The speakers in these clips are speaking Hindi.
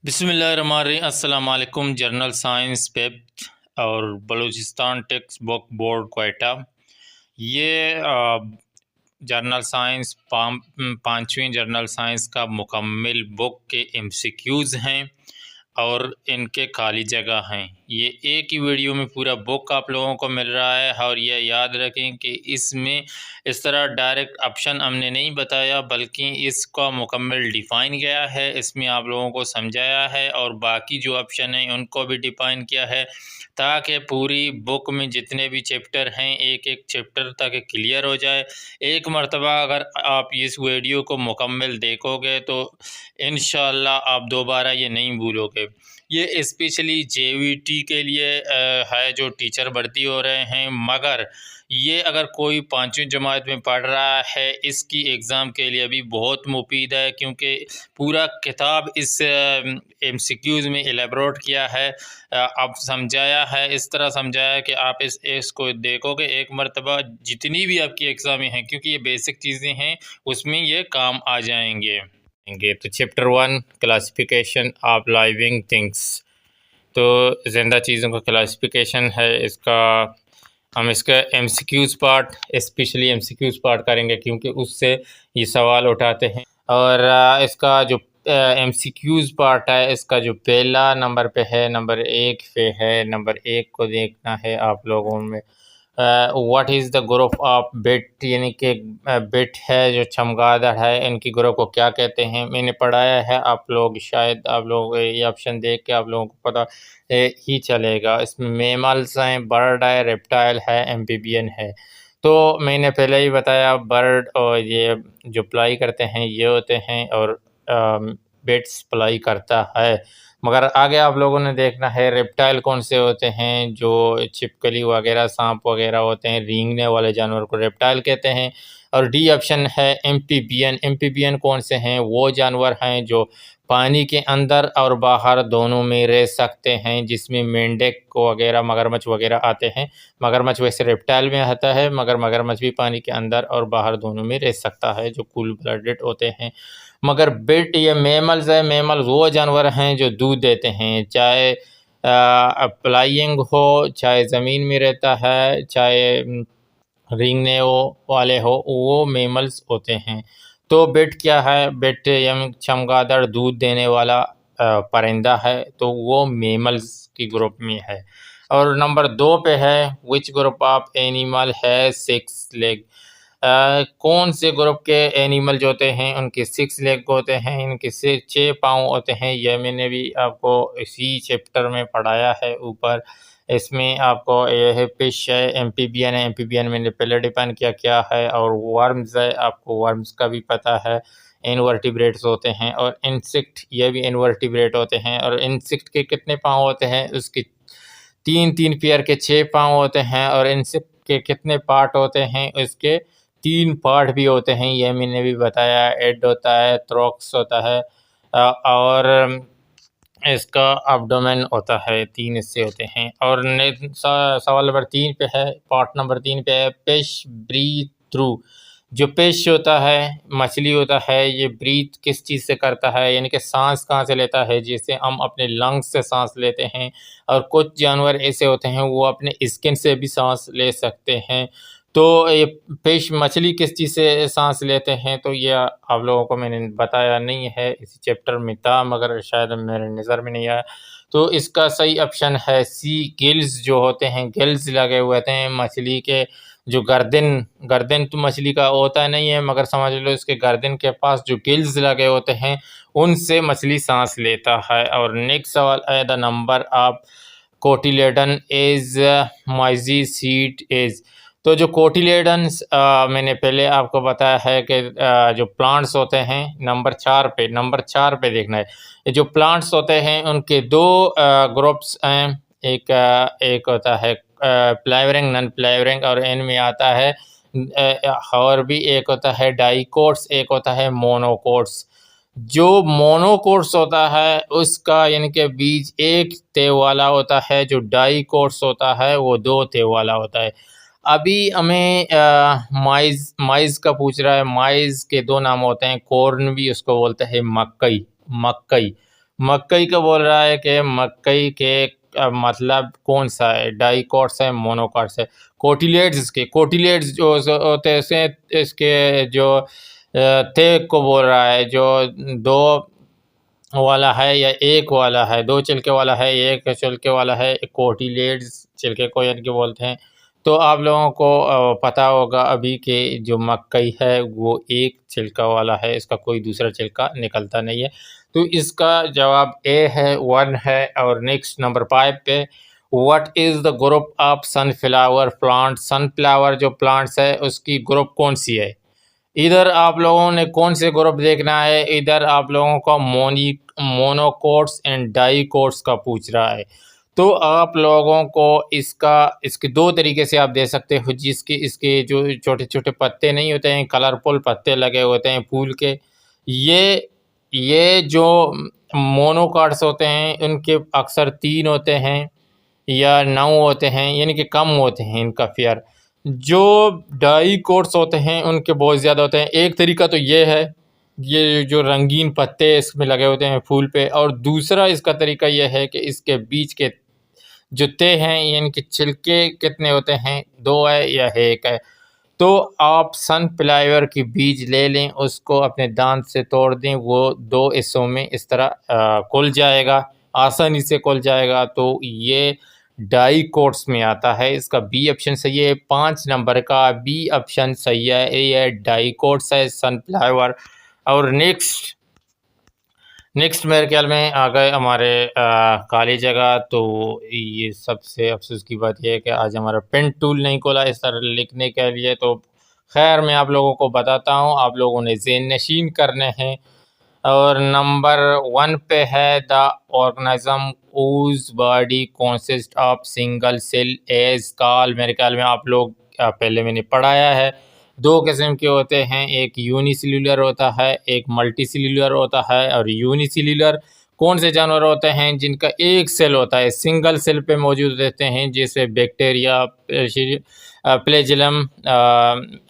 बिस्मिल्लाहिर्रहमानिर्रहीम। अस्सलाम वालेकुम। जर्नल साइंस पेप और Balochistan text book board Quetta, ये जर्नल साइंस पाँचवीं जर्नल साइंस का मुकम्मल बुक के एमसीक्यूज़ हैं और इनके खाली जगह हैं। ये एक ही वीडियो में पूरा बुक आप लोगों को मिल रहा है। और ये याद रखें कि इसमें इस तरह डायरेक्ट ऑप्शन हमने नहीं बताया, बल्कि इसका मुकम्मल डिफ़ाइन गया है। इसमें आप लोगों को समझाया है और बाकी जो ऑप्शन हैं उनको भी डिफ़ाइन किया है, ताकि पूरी बुक में जितने भी चैप्टर हैं एक एक चैप्टर तक क्लियर हो जाए। एक मर्तबा अगर आप इस वीडियो को मुकम्मल देखोगे तो इंशाअल्लाह आप दोबारा ये नहीं भूलोगे। ये स्पेशली जेवीटी के लिए है जो टीचर भर्ती हो रहे हैं, मगर ये अगर कोई पाँचवीं जमात में पढ़ रहा है इसकी एग्ज़ाम के लिए भी बहुत मुफीद है, क्योंकि पूरा किताब इस एमसीक्यूज़ में एलेबोरेट किया है, अब समझाया है, इस तरह समझाया है कि आप इसको देखोगे एक मर्तबा जितनी भी आपकी एग्ज़ामें हैं, क्योंकि ये बेसिक चीज़ें हैं, उसमें ये काम आ जाएंगे। तो chapter 1 classification of living things, तो ज़िंदा चीज़ों का क्लासिफिकेशन है इसका। हम इसका MCQs part, specially MCQs part करेंगे, क्योंकि उससे ये सवाल उठाते हैं। और इसका जो एमसीक्यूज़ पार्ट है, इसका जो पहला नंबर पे है, नंबर 1 पे है, नंबर 1 को देखना है आप लोगों में। What is the group of bit, यानी कि बिट है जो चमगादड़ है, इनकी ग्रुप को क्या कहते हैं। मैंने पढ़ाया है, आप लोग शायद आप लोग ये ऑप्शन देख के आप लोगों को पता ही चलेगा। इसमें मेमल्स हैं, बर्ड है, रेप्टाइल है, एम्फीबियन है। तो मैंने पहले ही बताया बर्ड और ये जो फ्लाई करते हैं ये होते हैं, और बिट्स फ्लाई करता है। मगर आगे आप लोगों ने देखना है रेप्टाइल कौन से होते हैं, जो छिपकली वगैरह, सांप वगैरह होते हैं, रेंगने वाले जानवर को रेप्टाइल कहते हैं। और डी ऑप्शन है एम्फीबियन। एम्फीबियन कौन से हैं, वो जानवर हैं जो पानी के अंदर और बाहर दोनों में रह सकते हैं, जिसमें मेंढक वगैरह, मगरमच्छ वगैरह आते हैं। मगरमच्छ वैसे रेप्टाइल में आता है, मगर मगरमच्छ भी पानी के अंदर और बाहर दोनों में रह सकता है, जो कूल ब्लडेड होते हैं। मगर बिट ये मेमल्स है, मेमल्स वो जानवर हैं जो दूध देते हैं, चाहे फ्लाइंग हो, चाहे ज़मीन में रहता है, चाहे रेंगने वाले हो, वो मेमल्स होते हैं। तो बिट क्या है, बिट यम चमगादड़ दूध देने वाला परिंदा है, तो वो मेमल्स की ग्रुप में है। और नंबर 2 पे है विच ग्रुप ऑफ एनिमल है 6 लेग। कौन से ग्रुप के एनिमल जो होते हैं उनके 6 लेग होते हैं, इनके 6 पाँव होते हैं। यह मैंने भी आपको इसी चैप्टर में पढ़ाया है ऊपर। इसमें आपको ये है फिश है, एम्फीबियन है, एम्फीबियन मैंने पहले डिफाइन किया क्या है। और वर्म्स है, आपको वर्म्स का भी पता है, इनवर्टिब्रेट्स होते हैं। और इंसेक्ट, ये भी इनवर्टिब्रेट होते हैं। और इंसेक्ट के कितने पाँव होते हैं, उसके 3-3 पेयर के 6 पाँव होते हैं। और इंसेक्ट के कितने पार्ट होते हैं, उसके 3 पार्ट भी होते हैं, ये मैंने भी बताया। हेड होता है, थोरैक्स होता है, और इसका एब्डोमेन होता है, 3 हिस्से होते हैं। और सवाल नंबर 3 पे है, पार्ट नंबर 3 पे है फिश ब्रीथ थ्रू। जो फिश होता है, मछली होता है, ये ब्रीथ किस चीज़ से करता है, यानी कि सांस कहाँ से लेता है, जिससे हम अपने लंग्स से सांस लेते हैं। और कुछ जानवर ऐसे होते हैं वो अपने स्किन से भी सांस ले सकते हैं। तो ये फिश, मछली किस चीज़ से सांस लेते हैं, तो ये आप लोगों को मैंने बताया नहीं है, इसी चैप्टर में था, मगर शायद मेरे नज़र में नहीं आया। तो इसका सही ऑप्शन है सी, गिल्स जो होते हैं, गिल्स लगे हुए होते हैं मछली के। जो गर्दन गर्दन तो मछली का होता नहीं है, मगर समझ लो इसके गर्दन के पास जो गिल्स लगे होते हैं, उनसे मछली सांस लेता है। और नेक्स्ट सवाल है the number of cotyledon is maize seed is. तो जो कोटिलेडन्स मैंने पहले आपको बताया है कि जो प्लांट्स होते हैं, नंबर 4 पे देखना है। ये जो प्लांट्स होते हैं उनके 2 ग्रुप्स हैं। एक होता है फ्लावरिंग, नॉन फ्लावरिंग, और इनमें आता है और भी एक होता है डाइकोट्स, एक होता है मोनोकोट्स। जो मोनोकोट्स होता है उसका यानी कि बीज एक तेव वाला होता है, जो डाइकोट्स होता है वो 2 तेव वाला होता है। अभी हमें माइज़ का पूछ रहा है। माइज़ के 2 नाम होते हैं, कॉर्न भी उसको बोलते हैं, मक्कई। मकई का बोल रहा है कि मकई के मतलब कौन सा है, डाइकोट्स है, मोनोकोट्स है। कोटिलेट्स जो होते हैं इसके जो थे को बोल रहा है, जो दो वाला है या एक वाला है, दो छिलके वाला है, एक छिलके वाला है, कोटिलेट्स छिलके को यानी कि बोलते हैं। तो आप लोगों को पता होगा अभी कि जो मकई है वो एक छिलका वाला है, इसका कोई दूसरा छिलका निकलता नहीं है। तो इसका जवाब ए है, 1 है। और नेक्स्ट नंबर 5 पे, what is the group of sunflower plant. Sunflower जो प्लांट्स है उसकी ग्रुप कौन सी है। इधर आप लोगों ने कौन से ग्रुप देखना है, इधर आप लोगों का मोनोकोट्स एंड डाइकोट्स का पूछ रहा है। तो आप लोगों को इसके दो तरीके से आप दे सकते हो। जिसके इसके जो छोटे छोटे पत्ते नहीं होते हैं, कलरफुल पत्ते लगे होते हैं फूल के, ये जो मोनोकोट्स होते हैं उनके अक्सर 3 होते हैं या 9 होते हैं, यानी कि कम होते हैं इनका फेयर। जो डाई कोट्स होते हैं उनके बहुत ज़्यादा होते हैं। एक तरीका तो ये है, ये जो रंगीन पत्ते इसमें लगे होते हैं फूल पे, और दूसरा इसका तरीका ये है कि इसके बीच के जो तय हैं यानी कि छिलके कितने होते हैं, 2 है या 1 है। तो आप सनफ्लावर की बीज ले लें, उसको अपने दांत से तोड़ दें, वो 2 हिस्सों में इस तरह खुल जाएगा, आसानी से खुल जाएगा। तो ये डाइकोट्स में आता है। इसका बी ऑप्शन सही है। 5 नंबर का बी ऑप्शन सही है, ये डाइकोट्स है सनफ्लावर। और नेक्स्ट मेरे ख्याल में आ गए हमारे काली जगह। तो ये सबसे अफसोस की बात यह है कि आज हमारा पेन टूल नहीं खोला इस तरह लिखने के लिए। तो खैर मैं आप लोगों को बताता हूँ, आप लोगों ने ज़हन नशीन करने हैं। और नंबर 1 पे है, the organism whose body consist of single cell as call. मेरे ख्याल में आप लोग पहले मैंने पढ़ाया है। 2 किस्म के होते हैं, एक यूनिसेल्युलर होता है, एक मल्टीसेल्युलर होता है। और यूनिसेल्युलर कौन से जानवर होते हैं जिनका एक सेल होता है, सिंगल सेल पे मौजूद रहते हैं, जैसे बैक्टीरिया, प्लेजिलम,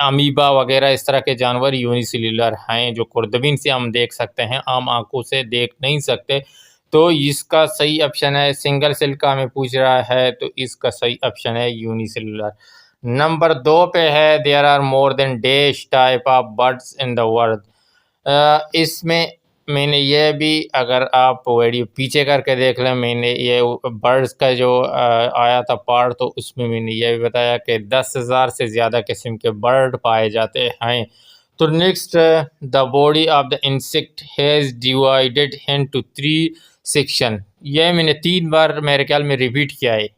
अमीबा वगैरह। इस तरह के जानवर यूनिसेल्युलर हैं जो खुर्दबीन से हम देख सकते हैं, आम आंखों से देख नहीं सकते। तो इसका सही ऑप्शन है, सिंगल सेल का हमें पूछ रहा है तो इसका सही ऑप्शन है यूनिसेल्युलर। नंबर 2 पे है, there are more than dash type of birds in the world. इसमें मैंने ये भी, अगर आप वीडियो पीछे करके देख लें, मैंने ये बर्ड्स का जो आया था पार्ट, तो उसमें मैंने ये भी बताया कि 10,000 से ज़्यादा किस्म के बर्ड पाए जाते हैं। तो next, the body of the insect has divided into 3 section. ये मैंने 3 बार मेरे ख्याल में रिपीट किया है,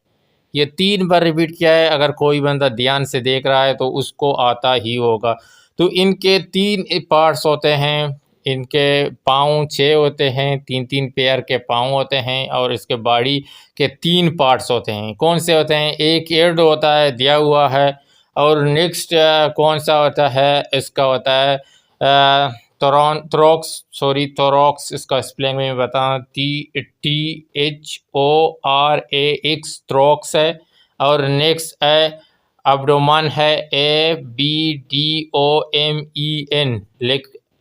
ये 3 बार रिपीट किया है। अगर कोई बंदा ध्यान से देख रहा है तो उसको आता ही होगा। तो इनके 3 पार्ट्स होते हैं। इनके पाँव 6 होते हैं, 3-3 पेयर के पाँव होते हैं, और इसके बॉडी के 3 पार्ट्स होते हैं। कौन से होते हैं, एक हेड होता है दिया हुआ है। और नेक्स्ट कौन सा होता है, इसका होता है थोरॉक्स। इसका स्पेलिंग में बताऊँ, THORAX, थ्रोक्स है। और नेक्स्ट है अब्डोमन है, ABDOMEN।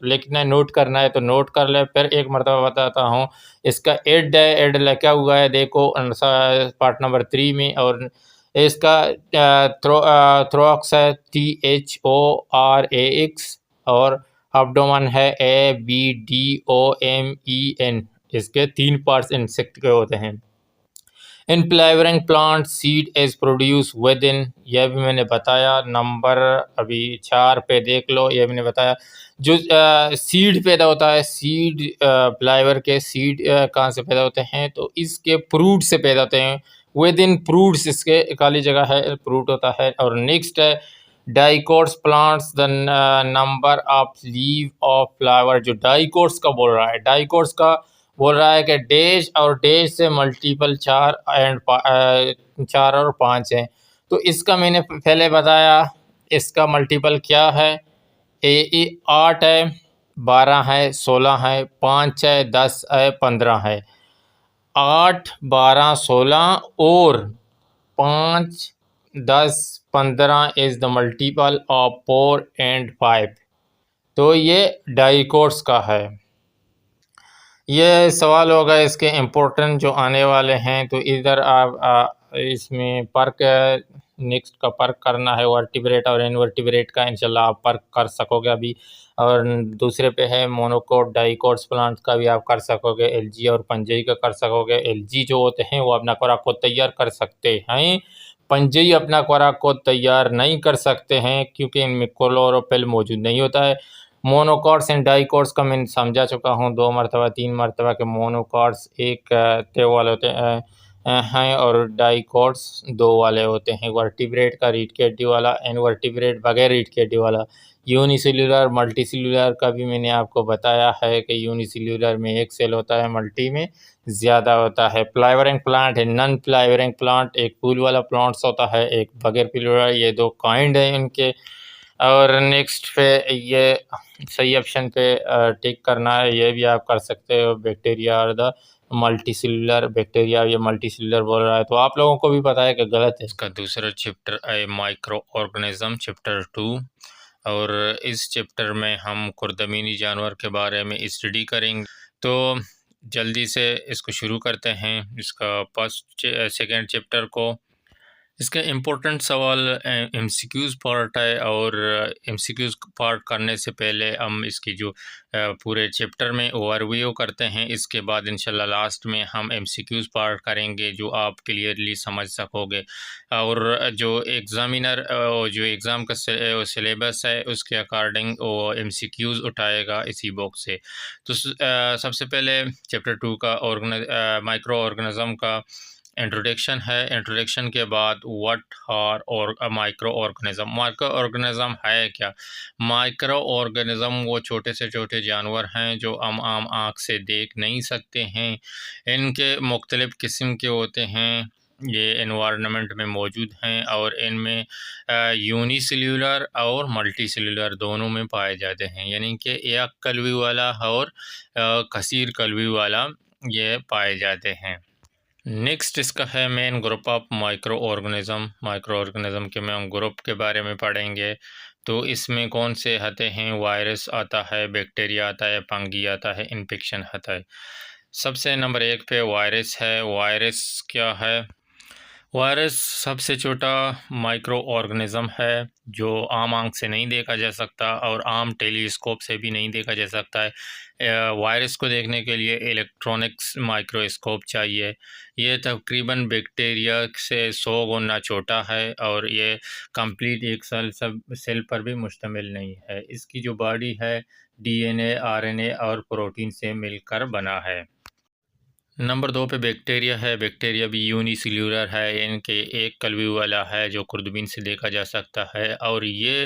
लिखना नोट करना है तो नोट कर ले। फिर एक मरतबा बताता हूँ, इसका एड है, एड लिखा हुआ है देखो पार्ट नंबर 3 में। और इसका थ्रोक्स है, THORAX। और अब्डोमन है, ABDOMEN। इसके 3 पार्ट्स इंसेक्ट के होते हैं। In flowering plant seed is produce with in, यह भी मैंने बताया। नंबर अभी 4 पे देख लो, यह मैंने बताया। जो सीड पैदा होता है, सीड फ्लावर के सीड कहाँ से पैदा होते हैं, तो इसके फ्रूट से पैदा होते हैं। विद इन फ्रूट्स, इसके खाली जगह है, फ्रूट होता है। और नेक्स्ट है dicots plants the number of leave of flower. जो डाइकोट्स का बोल रहा है, डाइकोट्स का बोल रहा है कि डैश और डैश से मल्टीपल 4 और 5 हैं। तो इसका मैंने पहले बताया, इसका मल्टीपल क्या है, 8 है, 12 है, 16 है, 5 है, 10 है, 15 है। 8, 12, 16 और 5, 10, 15 is the multiple of 4 and 5। तो ये डाइकोट्स का है। ये सवाल होगा इसके इम्पोर्टेंट जो आने वाले हैं। तो इधर आप इसमें पर्क नेक्स्ट का पर्क करना है, वर्टिब्रेट और इनवर्टिब्रेट का इंशाल्लाह आप पर्क कर सकोगे अभी। और दूसरे पे है मोनोकोट डाइकोट्स प्लांट का भी आप कर सकोगे, एलजी और पंजई का कर सकोगे। एलजी जो होते हैं वो अपना खुराक को तैयार कर सकते हैं, पंजई अपना खुराक को तैयार नहीं कर सकते हैं क्योंकि इनमें क्लोरोफिल मौजूद नहीं होता है। मोनोकॉट्स एंड डाइकॉट्स का मैं समझा चुका हूँ 2 मरतबा 3 मरतबा के। मोनोकॉट्स एक ते वाले होते हैं और डाइकॉट्स 2 वाले होते हैं। वर्टिब्रेट का रीढ़ की हड्डी वाला, इनवर्टिब्रेट बगैर रीढ़ की हड्डी वाला। यूनिसेल्युलर मल्टीसेल्युलर का भी मैंने आपको बताया है कि यूनिसेल्युलर में एक सेल होता है, मल्टी में ज़्यादा होता है। फ्लावरिंग प्लांट है, नॉन फ्लावरिंग प्लांट, एक फूल वाला प्लांट्स होता है, एक बगैर फूल वाला। ये 2 काइंड है इनके। और नेक्स्ट पे ये सही ऑप्शन पे टिक करना है, ये भी आप कर सकते हो। बैक्टीरिया और द मल्टीसेल्युलर बैक्टीरिया, ये मल्टीसेल्युलर बोल रहा है तो आप लोगों को भी पता है कि गलत है। इसका दूसरा चैप्टर है माइक्रो ऑर्गेनिज्म, चैप्टर 2। और इस चैप्टर में हम खुर्दमीनी जानवर के बारे में स्टडी करेंगे। तो जल्दी से इसको शुरू करते हैं, इसका फर्स्ट सेकेंड चैप्टर को। इसका इम्पोर्टेंट सवाल एमसीक्यूज़ पार्ट है। और एमसीक्यूज़ पार्ट करने से पहले हम इसकी जो पूरे चैप्टर में ओवरव्यू करते हैं, इसके बाद इंशाल्लाह लास्ट में हम एमसीक्यूज़ पार्ट करेंगे जो आप क्लियरली समझ सकोगे। और जो एग्ज़ामिनर जो एग्ज़ाम का सिलेबस है उसके अकॉर्डिंग वो एमसीक्यूज़ उठाएगा इसी बुक से। तो सबसे पहले चैप्टर 2 का माइक्रो ऑर्गेनिज्म का इंट्रोडक्शन है। इंट्रोडक्शन के बाद व्हाट आर और माइक्रो ऑर्गेनिज्म। माइक्रो ऑर्गेनिज्म है क्या? माइक्रो ऑर्गेनिज्म वो छोटे से छोटे जानवर हैं जो हम आम आँख से देख नहीं सकते हैं। इनके मुख्तलिफ़ किस्म के होते हैं, ये एनवायरनमेंट में मौजूद हैं और इनमें यूनिसेल्युलर और मल्टीसेल्युलर दोनों में पाए जाते हैं, यानी कि एक कलवी वाला और कसीर कलवी वाला ये पाए जाते हैं। नेक्स्ट इसका है main group of micro organism. Micro organism के में हम ग्रुप के बारे में पढ़ेंगे। तो इसमें कौन से आते हैं? वायरस आता है, बैक्टीरिया आता है, फंगी आता है, इन्फेक्शन आता है। सबसे नंबर 1 पे वायरस है। वायरस क्या है? वायरस सबसे छोटा माइक्रो ऑर्गेनिज्म है जो आम आंख से नहीं देखा जा सकता और आम टेलीस्कोप से भी नहीं देखा जा सकता है। वायरस को देखने के लिए इलेक्ट्रॉनिक्स माइक्रोस्कोप चाहिए। ये तकरीबन बैक्टीरिया से 100 गुना छोटा है और ये कंप्लीट एक सेल पर भी मुश्तमिल नहीं है। इसकी जो बॉडी है डीएनए, आरएनए और प्रोटीन से मिलकर बना है। नंबर 2 पे बैक्टीरिया है। बैक्टीरिया भी यूनिसेल्युलर है, इनके एक कलवी वाला है जो खुर्दबीन से देखा जा सकता है और ये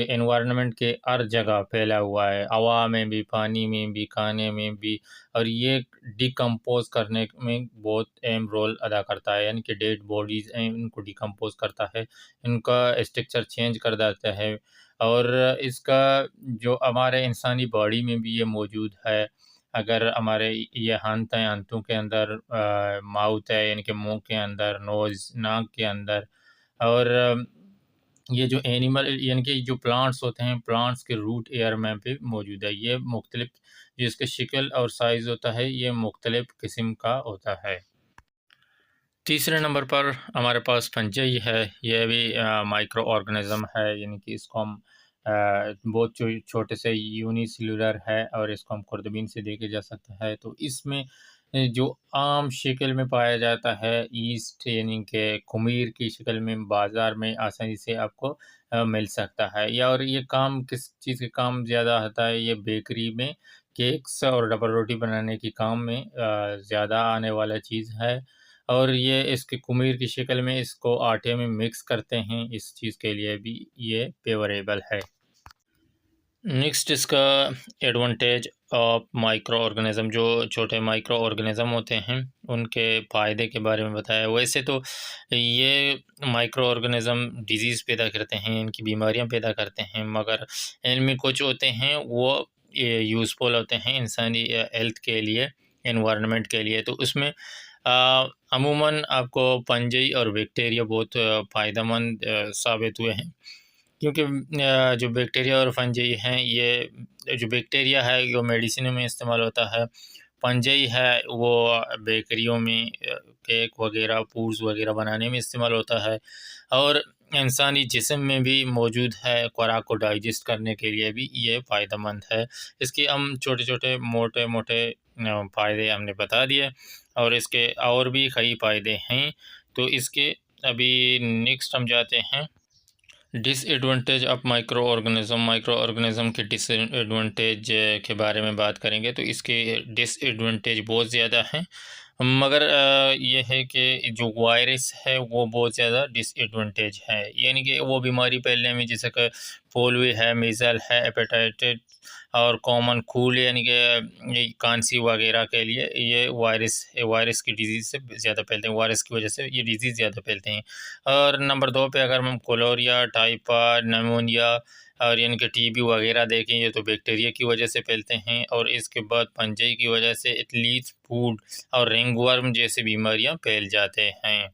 एनवायरनमेंट के हर जगह फैला हुआ है, हवा में भी, पानी में भी, खाने में भी। और ये डिकम्पोज करने में बहुत अहम रोल अदा करता है, यानी कि डेड बॉडीज़ हैं इनको डिकम्पोज करता है, इनका स्ट्रक्चर चेंज कर देता है। और इसका जो हमारे इंसानी बॉडी में भी ये मौजूद है। अगर हमारे ये हंत हैं, हंतों के अंदर माउथ है, यानी कि मुँह के अंदर, नोज़ नाक के अंदर। और ये जो एनिमल यानी कि जो प्लांट्स होते हैं, प्लांट्स के रूट एयर में भी मौजूद है। ये मुख्तलिफ जो इसका शक्ल और साइज़ होता है ये मुख्तलिफ किस्म का होता है। तीसरे नंबर पर हमारे पास फंजाई है। यह भी माइक्रो ऑर्गेनिज्म है, यानी कि इसको हम बहुत छोटे से यूनिसेल्युलर है और इसको हम खुर्दबीन से देखे जा सकता है। तो इसमें जो आम शक्ल में पाया जाता है ईस्ट, यानी कि कुमीर की शक्ल में बाज़ार में आसानी से आपको मिल सकता है। या और ये काम किस चीज़ के काम ज़्यादा आता है? ये बेकरी में केक्स और डबल रोटी बनाने के काम में ज़्यादा आने वाला चीज़ है। और ये इसके कुमीर की शक्ल में इसको आटे में मिक्स करते हैं, इस चीज़ के लिए भी ये फेवरेबल है। नेक्स्ट इसका एडवांटेज ऑफ माइक्रो ऑर्गेनिज्म, जो छोटे माइक्रो ऑर्गेनिज्म होते हैं उनके फ़ायदे के बारे में बताया। वैसे तो ये माइक्रो ऑर्गेनिज्म डिजीज़ पैदा करते हैं, इनकी बीमारियां पैदा करते हैं, मगर इनमें कुछ होते हैं वो यूज़फुल होते हैं इंसानी हेल्थ के लिए, एनवायरनमेंट के लिए। तो उसमें अमूमन आपको फंजाई और बैक्टीरिया बहुत फ़ायदेमंद साबित हुए हैं क्योंकि जो बैक्टीरिया और फंजाई हैं, ये जो बैक्टीरिया है वो मेडिसिन में इस्तेमाल होता है, फंजाई है वो बेकरियों में केक वगैरह फूड्स वगैरह बनाने में इस्तेमाल होता है, और इंसानी जिस्म में भी मौजूद है, खुराक को डाइजेस्ट करने के लिए भी ये फ़ायदेमंद है। इसके हम छोटे छोटे मोटे मोटे फ़ायदे हमने बता दिए, और इसके और भी कई फ़ायदे हैं। तो इसके अभी नेक्स्ट हम जाते हैं डिसएडवांटेज ऑफ माइक्रो ऑर्गेनिज़म के डिसएडवांटेज के बारे में बात करेंगे। तो इसके डिसएडवांटेज बहुत ज़्यादा हैं, मगर ये है कि जो वायरस है वो बहुत ज़्यादा डिसएडवांटेज है, यानी कि वो बीमारी फैलने में, जैसे कि पोलियो है, मीज़ल है, हेपेटाइटिस और कॉमन कोल्ड, यानी कि ये खांसी वगैरह के लिए ये वायरस की डिजीज़ से ज़्यादा फैलते हैं, वायरस की वजह से ये डिजीज़ ज़्यादा फैलते हैं। और नंबर 2 पे अगर हम कोलेरिया, टाइफाइड, निमोनिया और यानी कि टीबी वगैरह देखें, ये तो बैक्टीरिया की वजह से फैलते हैं, और इसके बाद फंजाई की वजह से एथलीट फूड और रिंगवर्म जैसी बीमारियां फैल जाते हैं।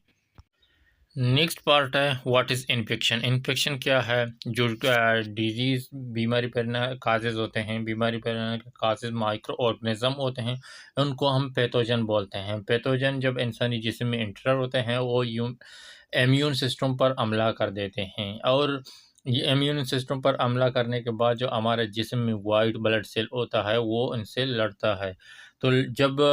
नेक्स्ट पार्ट है व्हाट इज़ इन्फेक्शन। इन्फेक्शन क्या है? जो डिजीज़ बीमारी फैलना काजेज़ होते हैं, बीमारी फैलने के काजेज़ माइक्रो ऑर्गेनिज्म होते हैं, उनको हम पैथोजन बोलते हैं। पैथोजन जब इंसानी जिस्म में इंटर होते हैं वो इम्यून सिस्टम पर हमला कर देते हैं, और ये इम्यून सिस्टम पर हमला करने के बाद जो हमारे जिस्म में वाइट ब्लड सेल होता है वो इनसे लड़ता है। तो जब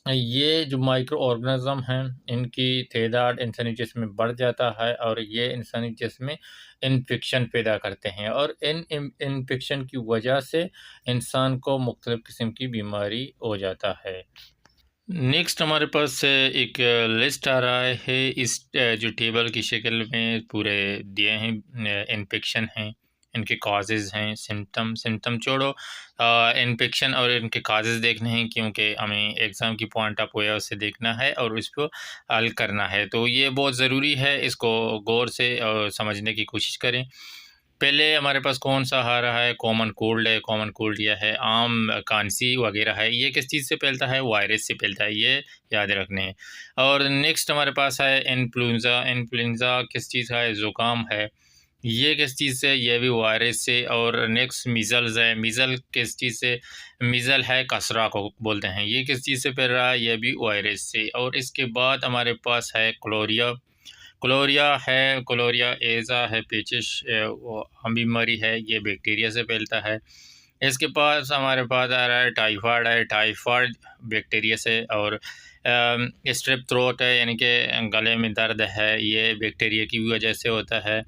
ये जो माइक्रो ऑर्गेनिज्म हैं इनकी तादाद इंसानी जिस्म में बढ़ जाता है, और ये इंसानी जिस्म में इन्फेक्शन पैदा करते हैं, और इन इन्फेक्शन की वजह से इंसान को मुख्तलिफ़ किस्म की बीमारी हो जाता है। नेक्स्ट हमारे पास एक लिस्ट आ रहा है, इस जो टेबल की शक्ल में पूरे दिए हैं, इन्फेक्शन हैं, इनके काजेज़ हैं, सिम्टम छोड़ो, इन्फेक्शन और इनके काजेज़ देखने हैं, क्योंकि हमें एग्ज़ाम की पॉइंट ऑफ व्यू से देखना है और इसको हल करना है। तो ये बहुत ज़रूरी है, इसको गौर से समझने की कोशिश करें। पहले हमारे पास कौन सा आ रहा है? कॉमन कोल्ड है, कॉमन कोल्ड यह है, आम खांसी वगैरह है। ये किस चीज़ से फैलता है? वायरस से फैलता है, ये याद रखने हैं। और नेक्स्ट हमारे पास है इन्फ्लुएंज़ा। इन्फ्लुएंज़ा किस चीज़ का है? ज़ुकाम है। ये किस चीज़ से? ये भी वायरस से। और नेक्स्ट मीज़ल्स है। मीज़ल किस चीज़ से? मीज़ल है खसरा को बोलते हैं, ये किस चीज़ से फैल रहा है? ये भी वायरस से। और इसके बाद हमारे पास है क्लोरिया। क्लोरिया है, क्लोरिया एज़ा है, पेचिश वो आम बीमारी है, ये बैक्टीरिया से फैलता है। इसके पास हमारे पास आ रहा है टाइफाइड है, टाइफाइड बैक्टीरिया से। और स्ट्रेप थ्रोट है, यानी कि गले में दर्द है, ये बैक्टीरिया की वजह से होता है।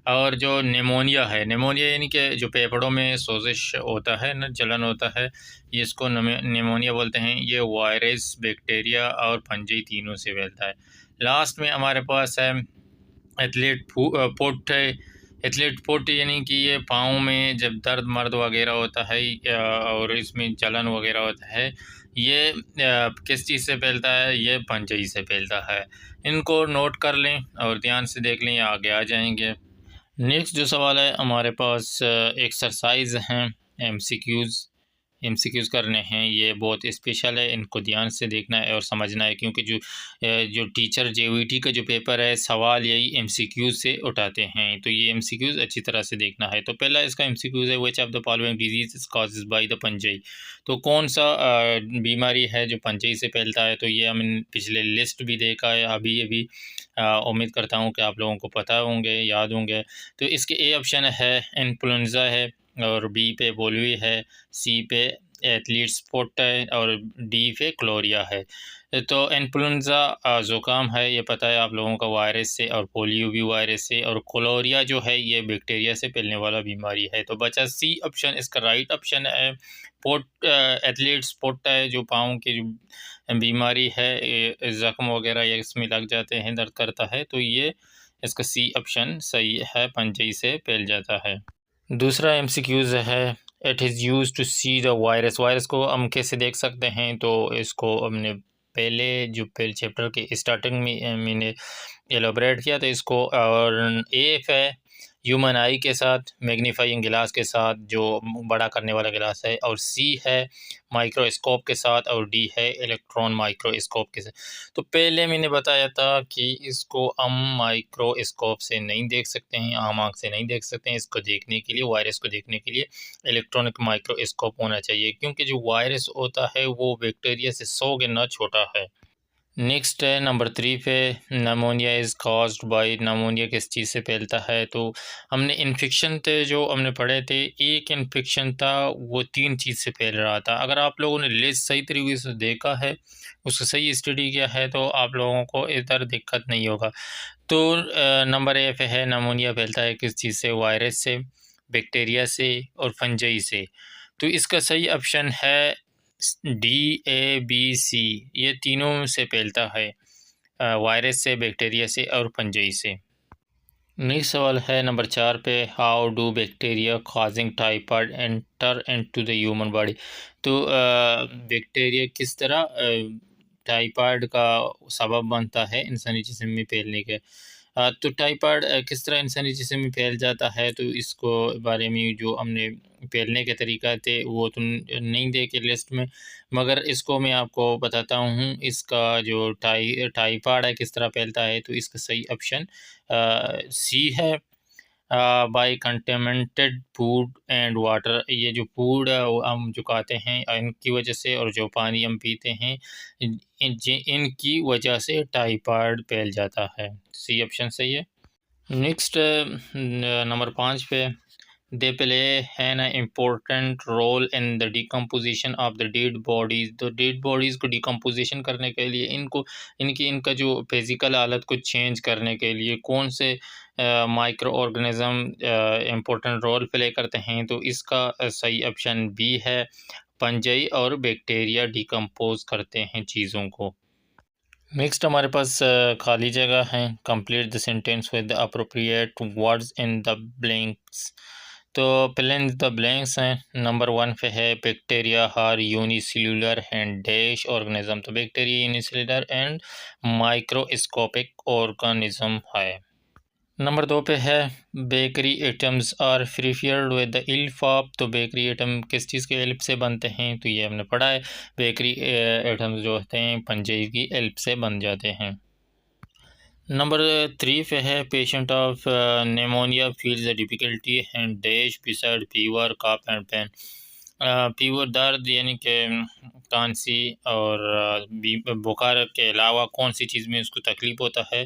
और जो निमोनिया है, निमोनिया यानी कि जो फेफड़ों में सोजिश होता है ना, जलन होता है, ये इसको निमोनिया बोलते हैं। ये वायरस, बैक्टीरिया और फंजाई तीनों से फैलता है। लास्ट में हमारे पास है फुट है। एथलीट फुट यानी कि ये पाँव में जब दर्द मर्द वगैरह होता है, और इसमें जलन वगैरह होता है, ये किस चीज़ से फैलता है? ये फंजाई से फैलता है। इनको नोट कर लें और ध्यान से देख लें, आगे आ जाएंगे। नेक्स्ट जो सवाल है हमारे पास, एक्सरसाइज हैं, एमसीक्यूज़ करने हैं। ये बहुत स्पेशल है, इनको ध्यान से देखना है और समझना है, क्योंकि जो टीचर जेवीटी का जो पेपर है, सवाल यही एमसीक्यूज़ से उठाते हैं। तो ये एमसीक्यूज़ अच्छी तरह से देखना है। तो पहला इसका एमसीक्यूज़ है which of the following disease is causes by the fungi. तो कौन सा बीमारी है जो फंजाई से फैलता है? तो ये हमने पिछले लिस्ट भी देखा है, अभी उम्मीद करता हूँ कि आप लोगों को पता होंगे, याद होंगे। तो इसके ए ऑप्शन है इन्फ्लुएंज़ा है, और बी पे पोलियो है, सी पे एथलीट स्पॉट है, और डी पे क्लोरिया है। तो इन्फ्लुएंज़ा ज़ुकाम है, ये पता है आप लोगों का, वायरस से, और पोलियो भी वायरस से, और क्लोरिया जो है ये बैक्टीरिया से फैलने वाला बीमारी है। तो बचा सी ऑप्शन, इसका राइट ऑप्शन है एथलीट स्पॉट है, जो पाँव की जो बीमारी है, ज़ख्म वगैरह ये इसमें लग जाते हैं, दर्द करता है। तो ये इसका सी ऑप्शन सही है, फंजाई से फैल जाता है। दूसरा एमसीक्यूज़ है it is use to see the virus. Virus को हम कैसे देख सकते हैं? तो इसको हमने पहले चैप्टर के स्टार्टिंग में मैंने एलोबरेट किया। तो इसको, और एफ है ह्यूमन आई के साथ, मैग्नीफाइंग गिलास के साथ जो बड़ा करने वाला गिलास है, और सी है माइक्रोस्कोप के साथ, और डी है इलेक्ट्रॉन माइक्रोस्कोप के साथ। तो पहले मैंने बताया था कि इसको हम माइक्रोस्कोप से नहीं देख सकते हैं, आम आँख से नहीं देख सकते हैं। इसको देखने के लिए, वायरस को देखने के लिए इलेक्ट्रॉनिक माइक्रोस्कोप होना चाहिए, क्योंकि जो वायरस होता है वो बैक्टीरिया से 100 गुना छोटा है। नेक्स्ट है नंबर 3 पे, pneumonia is caused by, pneumonia किस चीज़ से फैलता है। तो हमने इन्फेक्शन थे जो हमने पढ़े थे, एक इन्फेक्शन था वो 3 चीज़ से फैल रहा था। अगर आप लोगों ने लिस्ट सही तरीके से देखा है, उसको सही स्टडी किया है, तो आप लोगों को इधर दिक्कत नहीं होगा। तो नंबर ए पे है नमोनिया फैलता है किस चीज़ से, वायरस से, बैक्टीरिया से और फंजाई से। तो इसका सही ऑप्शन है डी, ए, बी, सी, ये तीनों से फैलता है, वायरस से, बैक्टीरिया से और फंजाई से। नेक्स्ट सवाल है नंबर 4 पे, how do bacteria causing typhoid enter into the human body. तो बैक्टीरिया किस तरह टाइफाइड का सबब बनता है इंसानी जिस्म में फैलने के। तो टाइफाइड किस तरह इंसानी जिस्म में फैल जाता है, तो इसको बारे में जो हमने फैलने के तरीका थे वो तो नहीं देखे लिस्ट में, मगर इसको मैं आपको बताता हूँ। इसका जो टाइफाइड है किस तरह फैलता है, तो इसका सही ऑप्शन सी है, by contaminated food and water. ये जो फूड है वो हम जो खाते हैं इनकी वजह से, और जो पानी हम पीते हैं इनकी वजह से टाइफाइड फैल जाता है। सी ऑप्शन सही है। नेक्स्ट नंबर 5 पे, they play an important role in the decomposition of the dead bodies. तो डेड बॉडीज़ को डिकम्पोजिशन करने के लिए, इनका जो फिज़िकल हालत को चेंज करने के लिए कौन से micro organism important role play करते हैं, तो इसका सही ऑप्शन बी है, फंजाई और बैक्टीरिया डिकम्पोज करते हैं चीज़ों को। नेक्स्ट हमारे पास खाली जगह है, complete the sentence with appropriate words in the blanks. तो फिल इन द ब्लैंक्स हैं। नंबर 1 पे है, bacteria are unicellular and dash organism. तो bacteria unicellular and microscopic organism है। नंबर 2 पे है, bakery items are prepared with the help of. तो बेकरी आइटम किस चीज़ के हेल्प से बनते हैं, तो ये हमने पढ़ा है, बेकरी आइटम्स जो होते हैं फंजाई की हेल्प से बन जाते हैं। नंबर 3 पे है, patient of pneumonia feels the difficulty and dash beside fever cough and pain. Fever दर्द यानी कि खांसी और बुखार के अलावा कौन सी चीज़ में उसको तकलीफ़ होता है,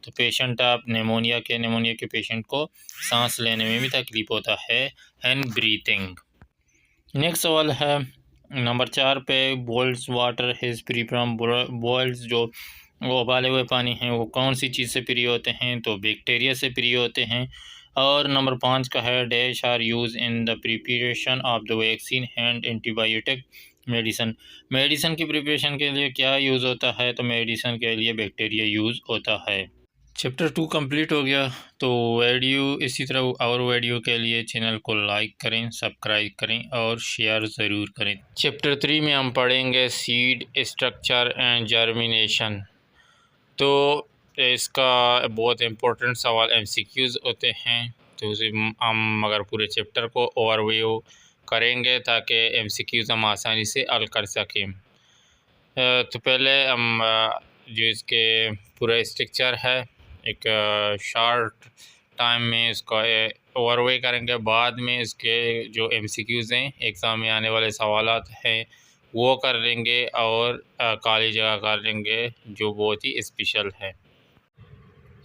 तो पेशेंट ऑफ निमोनिया के पेशेंट को सांस लेने में भी तकलीफ़ होता है एंड ब्रीथिंग। नेक्स्ट सवाल है नंबर 4 पे, boils water is free from. Boils जो वो उबाले हुए पानी हैं वो कौन सी चीज़ से फ्री होते हैं, तो बैक्टीरिया से फ्री होते हैं। और नंबर 5 का है, dash are use in the preparation of the vaccine and antibiotic medicine. Medicine की प्रिपरेशन के लिए क्या यूज़ होता है, तो मेडिसन के लिए बैक्टीरिया यूज़ होता है। चैप्टर 2 कंप्लीट हो गया। तो वीडियो इसी तरह और वीडियो के लिए चैनल को लाइक करें, सब्सक्राइब करें और शेयर ज़रूर करें। चैप्टर 3 में हम पढ़ेंगे सीड स्ट्रक्चर एंड जर्मिनेशन। तो इसका बहुत इम्पोर्टेंट सवाल MCQs होते हैं, तो उसे हम मगर पूरे चैप्टर को ओवरव्यू करेंगे ताकि MCQs हम आसानी से हल कर सकें। तो पहले हम जो इसके पूरा स्ट्रक्चर है एक शॉर्ट टाइम में इसका ओवरव्यू करेंगे, बाद में इसके जो MCQs हैं, एग्ज़ाम में आने वाले सवालात हैं वो कर लेंगे, और खाली जगह कर लेंगे जो बहुत ही स्पेशल है।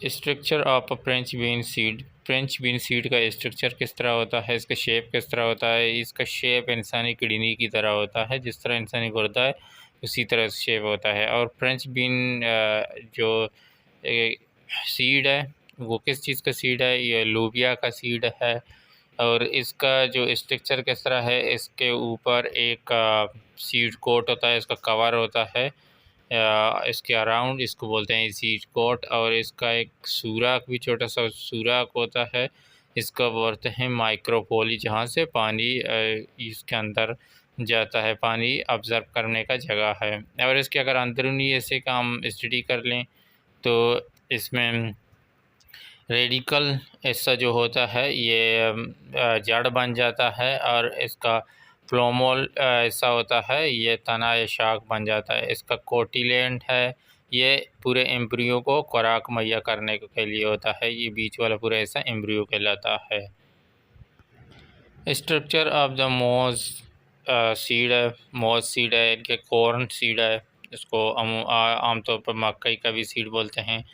Structure of French bean seed. French bean seed का स्ट्रक्चर किस तरह होता है, इसका शेप किस तरह होता है। इसका शेप इंसानी किडनी की तरह होता है, जिस तरह इंसानी गुर्दा है उसी तरह शेप होता है। और फ्रेंच बीन जो सीड है वो किस चीज़ का सीड है, ये लोबिया का सीड है। और इसका जो स्ट्रक्चर किस तरह है, इसके ऊपर एक सीड कोट होता है, इसका कवर होता है, इसके अराउंड इसको बोलते हैं सीड कोट। और इसका एक सुराख भी, छोटा सा सुराख होता है, इसको बोलते हैं माइक्रोपोली, जहाँ से पानी इसके अंदर जाता है, पानी ऑब्ज़र्व करने का जगह है। और इसके अगर अंदरूनी ऐसे का हम स्टडी कर लें, तो इसमें रेडिकल ऐसा जो होता है ये जड़ बन जाता है, और इसका प्लोमोल ऐसा होता है ये तना या शाख बन जाता है। इसका कोटिलेंट है ये पूरे एम्ब्रियो को खुराक मुहैया करने के लिए होता है। ये बीच वाला पूरा ऐसा एम्ब्रियो कहलाता है। स्ट्रक्चर ऑफ द मोज सीड है, मोज सीड है, इनके कॉर्न सीड है, इसको आमतौर पर मकई का भी सीड बोलते हैं।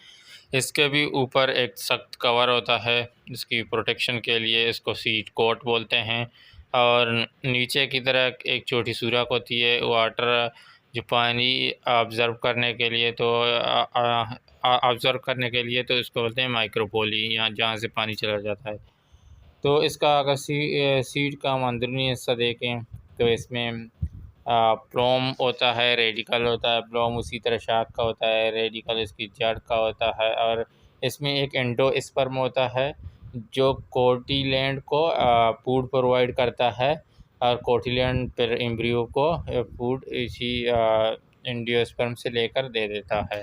इसके भी ऊपर एक सख्त कवर होता है इसकी प्रोटेक्शन के लिए, इसको सीड कोट बोलते हैं। और नीचे की तरफ एक छोटी सुराख होती है वाटर जो पानी ऑब्ज़र्व करने के लिए, तो ऑब्ज़र्व करने के लिए तो इसको बोलते हैं माइक्रोपोली, यहाँ जहाँ से पानी चला जाता है। तो इसका अगर सीड का हम अंदरूनी हिस्सा देखें तो इसमें प्लोम होता है, रेडिकल होता है। प्लोम उसी तरह शाख का होता है, रेडिकल इसकी जड़ का होता है। और इसमें एक एंडोस्पर्म होता है जो कोटिलेंट को फूड प्रोवाइड करता है, और कोटिलेंट फिर एम्ब्रियो को फूड इसी एंडोस्पर्म से लेकर दे देता है।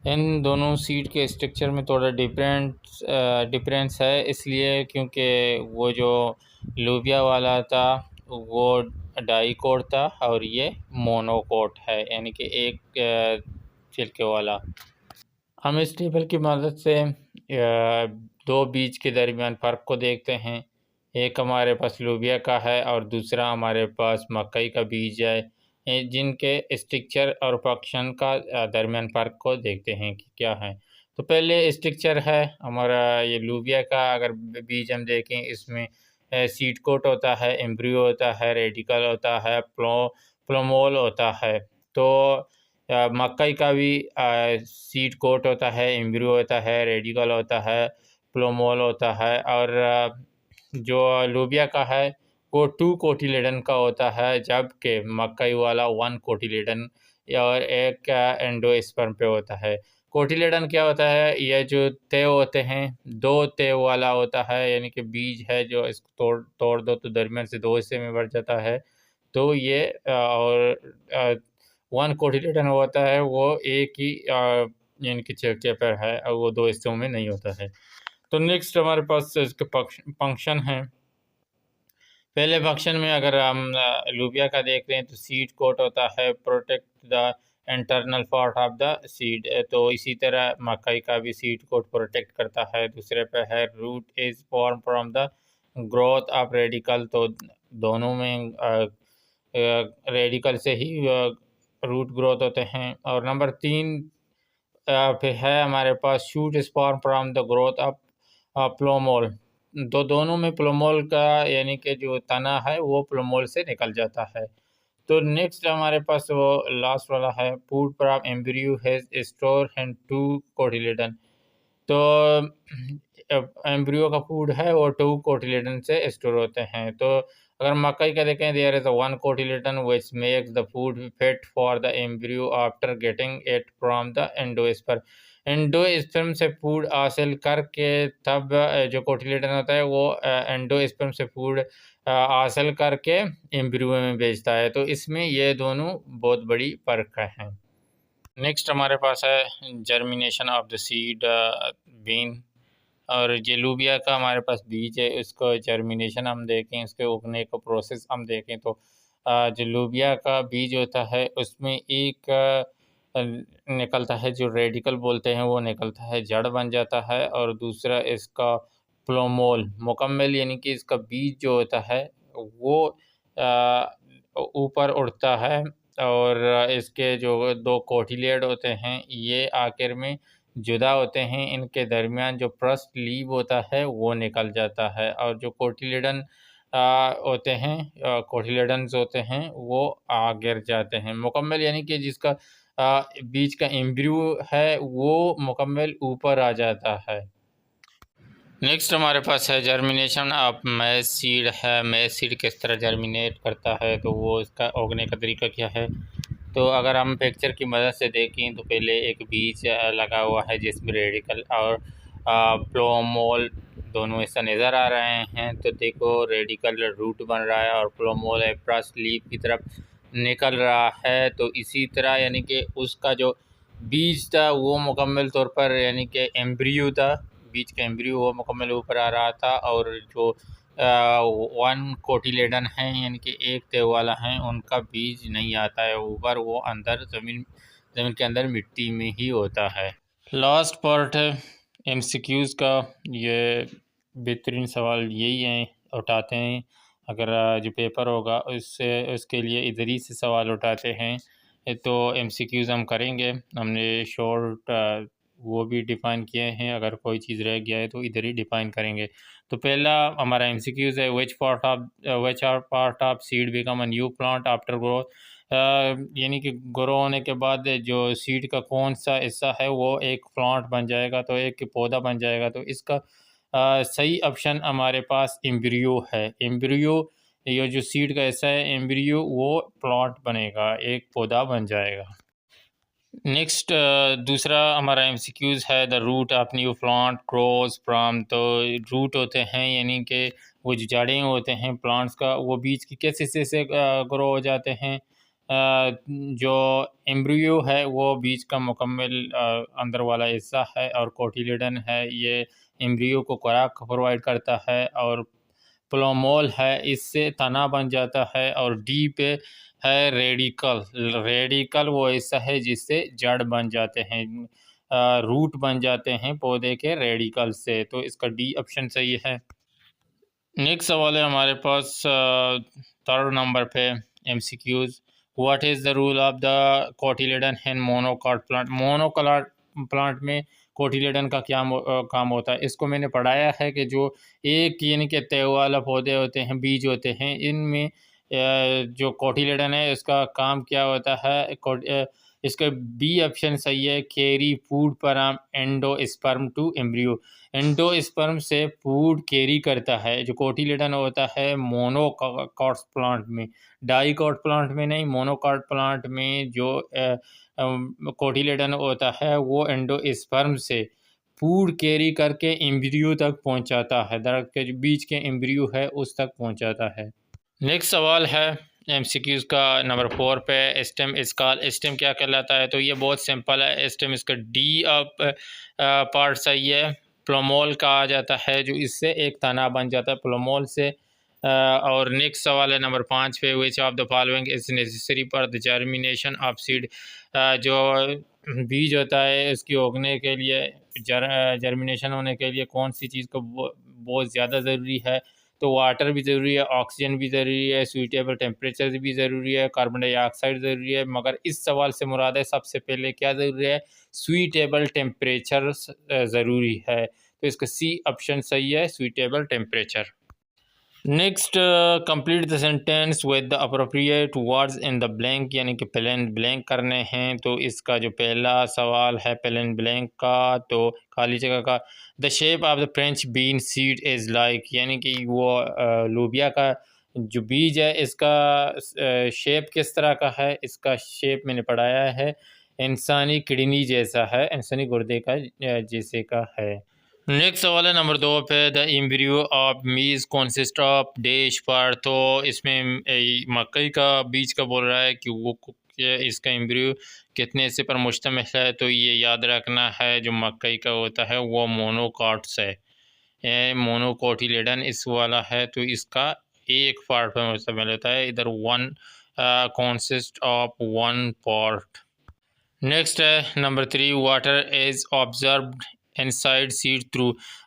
इन दोनों सीड के स्ट्रक्चर में थोड़ा डिफरेंस है, इसलिए क्योंकि वो जो लूबिया वाला था वो डाइकोट था और ये मोनोकोट है, यानी कि एक छिलके वाला। हम इस टेबल की मदद से दो बीज के दरमियान फ़र्क को देखते हैं। एक हमारे पास लूबिया का है और दूसरा हमारे पास मकई का बीज है, जिनके स्ट्रक्चर और फंक्शन का दरमियान फ़र्क को देखते हैं कि क्या है। तो पहले स्ट्रक्चर है हमारा ये लूबिया का, अगर बीज हम देखें इसमें सीड कोट होता है, एम्ब्रियो होता है, रेडिकल होता है, प्लोमोल होता है। तो मकई का भी सीड कोट होता है, एम्ब्रियो होता है, रेडिकल होता है, प्लोमोल होता है। और जो लूबिया का है वो 2 कोटिलेडन का होता है, जबकि मकई वाला 1 कोटिलेडन और एक एंडोस्पर्म पे होता है। कोटिलेडन क्या होता है, ये जो तेव होते हैं 2 तेव वाला होता है, यानी कि बीज है जो इसको तोड़ तोड़ दो तो दरमियान से 2 हिस्से में बढ़ जाता है। तो ये और 1 कोटिलेडन होता है वो एक ही यानी कि छिलके पर है और वो 2 हिस्सों में नहीं होता है। तो नेक्स्ट हमारे पास इसके फंक्शन है। पहले फंक्शन में अगर हम लूबिया का देख रहे हैं तो सीड कोट होता है, protect the internal part of the seed. तो इसी तरह मकई का भी सीड कोट प्रोटेक्ट करता है। दूसरे पे है root is form from the growth of radical. तो दोनों में रेडिकल से ही रूट ग्रोथ होते हैं। और नंबर 3 फिर है हमारे पास shoot is formed from the growth of plumule. तो दोनों में प्लोमोल का यानी कि जो तना है वो प्लोमोल से निकल जाता है। तो नेक्स्ट हमारे पास वो लास्ट वाला है food from embryo has store and 2 cotyledon. तो एम्ब्रियो का फूड है वो 2 कोटिलेडन से स्टोर होते हैं। तो अगर मकई का देखें there is 1 cotyledon which makes the food fit for the embryo after getting it from the endosperm. Endosperm से फूड हासिल करके तब जो कोटिलेडन होता है वो एंडोस्पर्म से फूड हासिल करके एम्ब्रियो में भेजता है। तो इसमें ये दोनों बहुत बड़ी फ़र्क है। नेक्स्ट हमारे पास है germination of the seed bean. और ये लूबिया का हमारे पास बीज है, उसको जर्मिनेशन हम देखें, उसके उगने का प्रोसेस हम देखें तो जो लूबिया का बीज होता है उसमें एक निकलता है जो रेडिकल बोलते हैं वो निकलता है, जड़ बन जाता है। और दूसरा इसका प्लोमोल मुकम्मल यानी कि इसका बीज जो होता है वो ऊपर उड़ता है। और इसके जो 2 कोटिलियड होते हैं ये आखिर में जुदा होते हैं, इनके दरमियान जो फर्स्ट लीव होता है वो निकल जाता है। और जो कोटिलेडन होते हैं कोटिलेडन्स होते हैं वो गिर जाते हैं। मुकम्मल यानी कि जिसका बीज का एम्ब्रियो है वो मुकम्मल ऊपर आ जाता है। नेक्स्ट हमारे पास है जर्मिनेशन ऑफ मैज सीड है। मैज सीड किस तरह जर्मिनेट करता है, तो वो इसका उगने का तरीका क्या है। तो अगर हम पिक्चर की मदद से देखें तो पहले एक बीज लगा हुआ है जिसमें रेडिकल और प्लोमोल दोनों ऐसा नज़र आ रहे हैं। तो देखो रेडिकल रूट बन रहा है और प्लोमोल है फर्स्ट लीफ की तरफ निकल रहा है। तो इसी तरह यानी कि उसका जो बीज था वो मुकम्मल तौर पर यानी कि एम्ब्रियो था, बीज का एम्ब्रियो वो मुकम्मल ऊपर आ रहा था, और जो 1 कोटिलेडन हैं यानी कि एक तय वाला हैं, उनका बीज नहीं आता है ऊपर, वो अंदर ज़मीन के अंदर मिट्टी में ही होता है। लास्ट पार्ट है MCQs का। ये बेहतरीन सवाल यही हैं उठाते हैं, अगर जो पेपर होगा उसके लिए इधर ही से सवाल उठाते हैं। तो MCQs हम करेंगे, हमने शॉर्ट वो भी डिफ़ाइन किए हैं, अगर कोई चीज़ रह गया है तो इधर ही डिफ़ाइन करेंगे। तो पहला हमारा MCQs है, which part of seed become a new plant after growth. यानी कि ग्रो होने के बाद जो सीड का कौन सा हिस्सा है वो एक प्लांट बन जाएगा, तो एक पौधा बन जाएगा। तो इसका सही ऑप्शन हमारे पास एम्ब्रियो है। एम्ब्रियो, ये जो सीड का हिस्सा है एम्ब्रियो, वो प्लांट बनेगा, एक पौधा बन जाएगा। नेक्स्ट दूसरा हमारा MCQs है, the root of new plant grows from. तो रूट होते हैं यानी कि वो जो जड़ें होते हैं प्लांट्स का, वो बीज की किस हिस्से से ग्रो हो जाते हैं। जो एम्ब्रियो है वो बीज का मुकम्मल अंदर वाला हिस्सा है, और कोटिलेडन है ये एम्ब्रियो को खुराक प्रोवाइड करता है, और प्लोमोल है इससे तना बन जाता है, और डी पे है रेडिकल। रेडिकल वो हिस्सा है जिससे जड़ बन जाते हैं, रूट बन जाते हैं पौधे के रेडिकल से। तो इसका डी ऑप्शन सही है। नेक्स्ट सवाल है हमारे पास 3rd नंबर पे MCQs। What is the rule of the cotyledon in monocot plant. Monocot plant में कोटिलेडन का क्या काम होता है, इसको मैंने पढ़ाया है कि जो एक यानी कि तय वाला पौधे होते हैं, बीज होते हैं, इनमें जो कोटिलेडन है इसका काम क्या होता है। इसका बी ऑप्शन सही है, carry food from endosperm to embryo. Endosperm से फूड कैरी करता है। जो कोटिलेडन होता है मोनोकॉट प्लांट में, डाइकॉट प्लांट में नहीं, मोनोकॉट प्लांट में जो कोटिलेडन होता है वो एंडोस्पर्म से फूड कैरी करके एम्ब्रियो तक पहुंचाता है, दरख्त के जो बीज के एम्ब्रियो है उस तक पहुंचाता है। नेक्स्ट सवाल है MCQs का नंबर 4 पे, स्टेम इज कॉल्ड। स्टेम क्या कहलाता है, तो ये बहुत सिंपल है। स्टेम इसका डी पार्ट सही है। प्लोमोल कहा जाता है, जो इससे एक तना बन जाता है प्लोमोल से। और नेक्स्ट सवाल है नंबर 5 पे, which of the following is necessary for the germination of seed. जो बीज होता है उसकी उगने के लिए, जर्मिनेशन होने के लिए कौन सी चीज़ को बहुत ज़्यादा ज़रूरी है। तो वाटर भी ज़रूरी है, ऑक्सीजन भी ज़रूरी है, सूटेबल टेम्परेचर भी ज़रूरी है, कार्बन डाइऑक्साइड ज़रूरी है। मगर इस सवाल से मुराद है सबसे पहले क्या ज़रूरी है, सूटेबल टेम्परेचर ज़रूरी है। तो इसका सी ऑप्शन सही है, suitable temperature. Next, complete the sentence with the appropriate words in the blank, यानी कि प्लेन ब्लैंक करने हैं। तो इसका जो पहला सवाल है प्लेन ब्लैंक का, तो खाली जगह का, the shape of the French bean seed is like, यानी कि वो लोबिया का जो बीज है इसका शेप किस तरह का है। इसका शेप मैंने पढ़ाया है, इंसानी किडनी जैसा है, इंसानी गुर्दे का जैसे का है। नेक्स्ट सवाल है नंबर 2 पे, द एम्ब्रियो ऑफ मीज कॉन्सिस्ट ऑफ डैश पर। तो इसमें मकई का बीज का बोल रहा है कि वो इसका एम्ब्रियो कितने हिस्से पर मुश्तमिल है। तो ये याद रखना है, जो मकई का होता है वो मोनोकॉट्स है, मोनोकोटिलेडन इस वाला है, तो इसका एक पार्ट पर मुश्तमिल होता है, इधर one consist of one part. Next है number 3, water is observed inside seed through.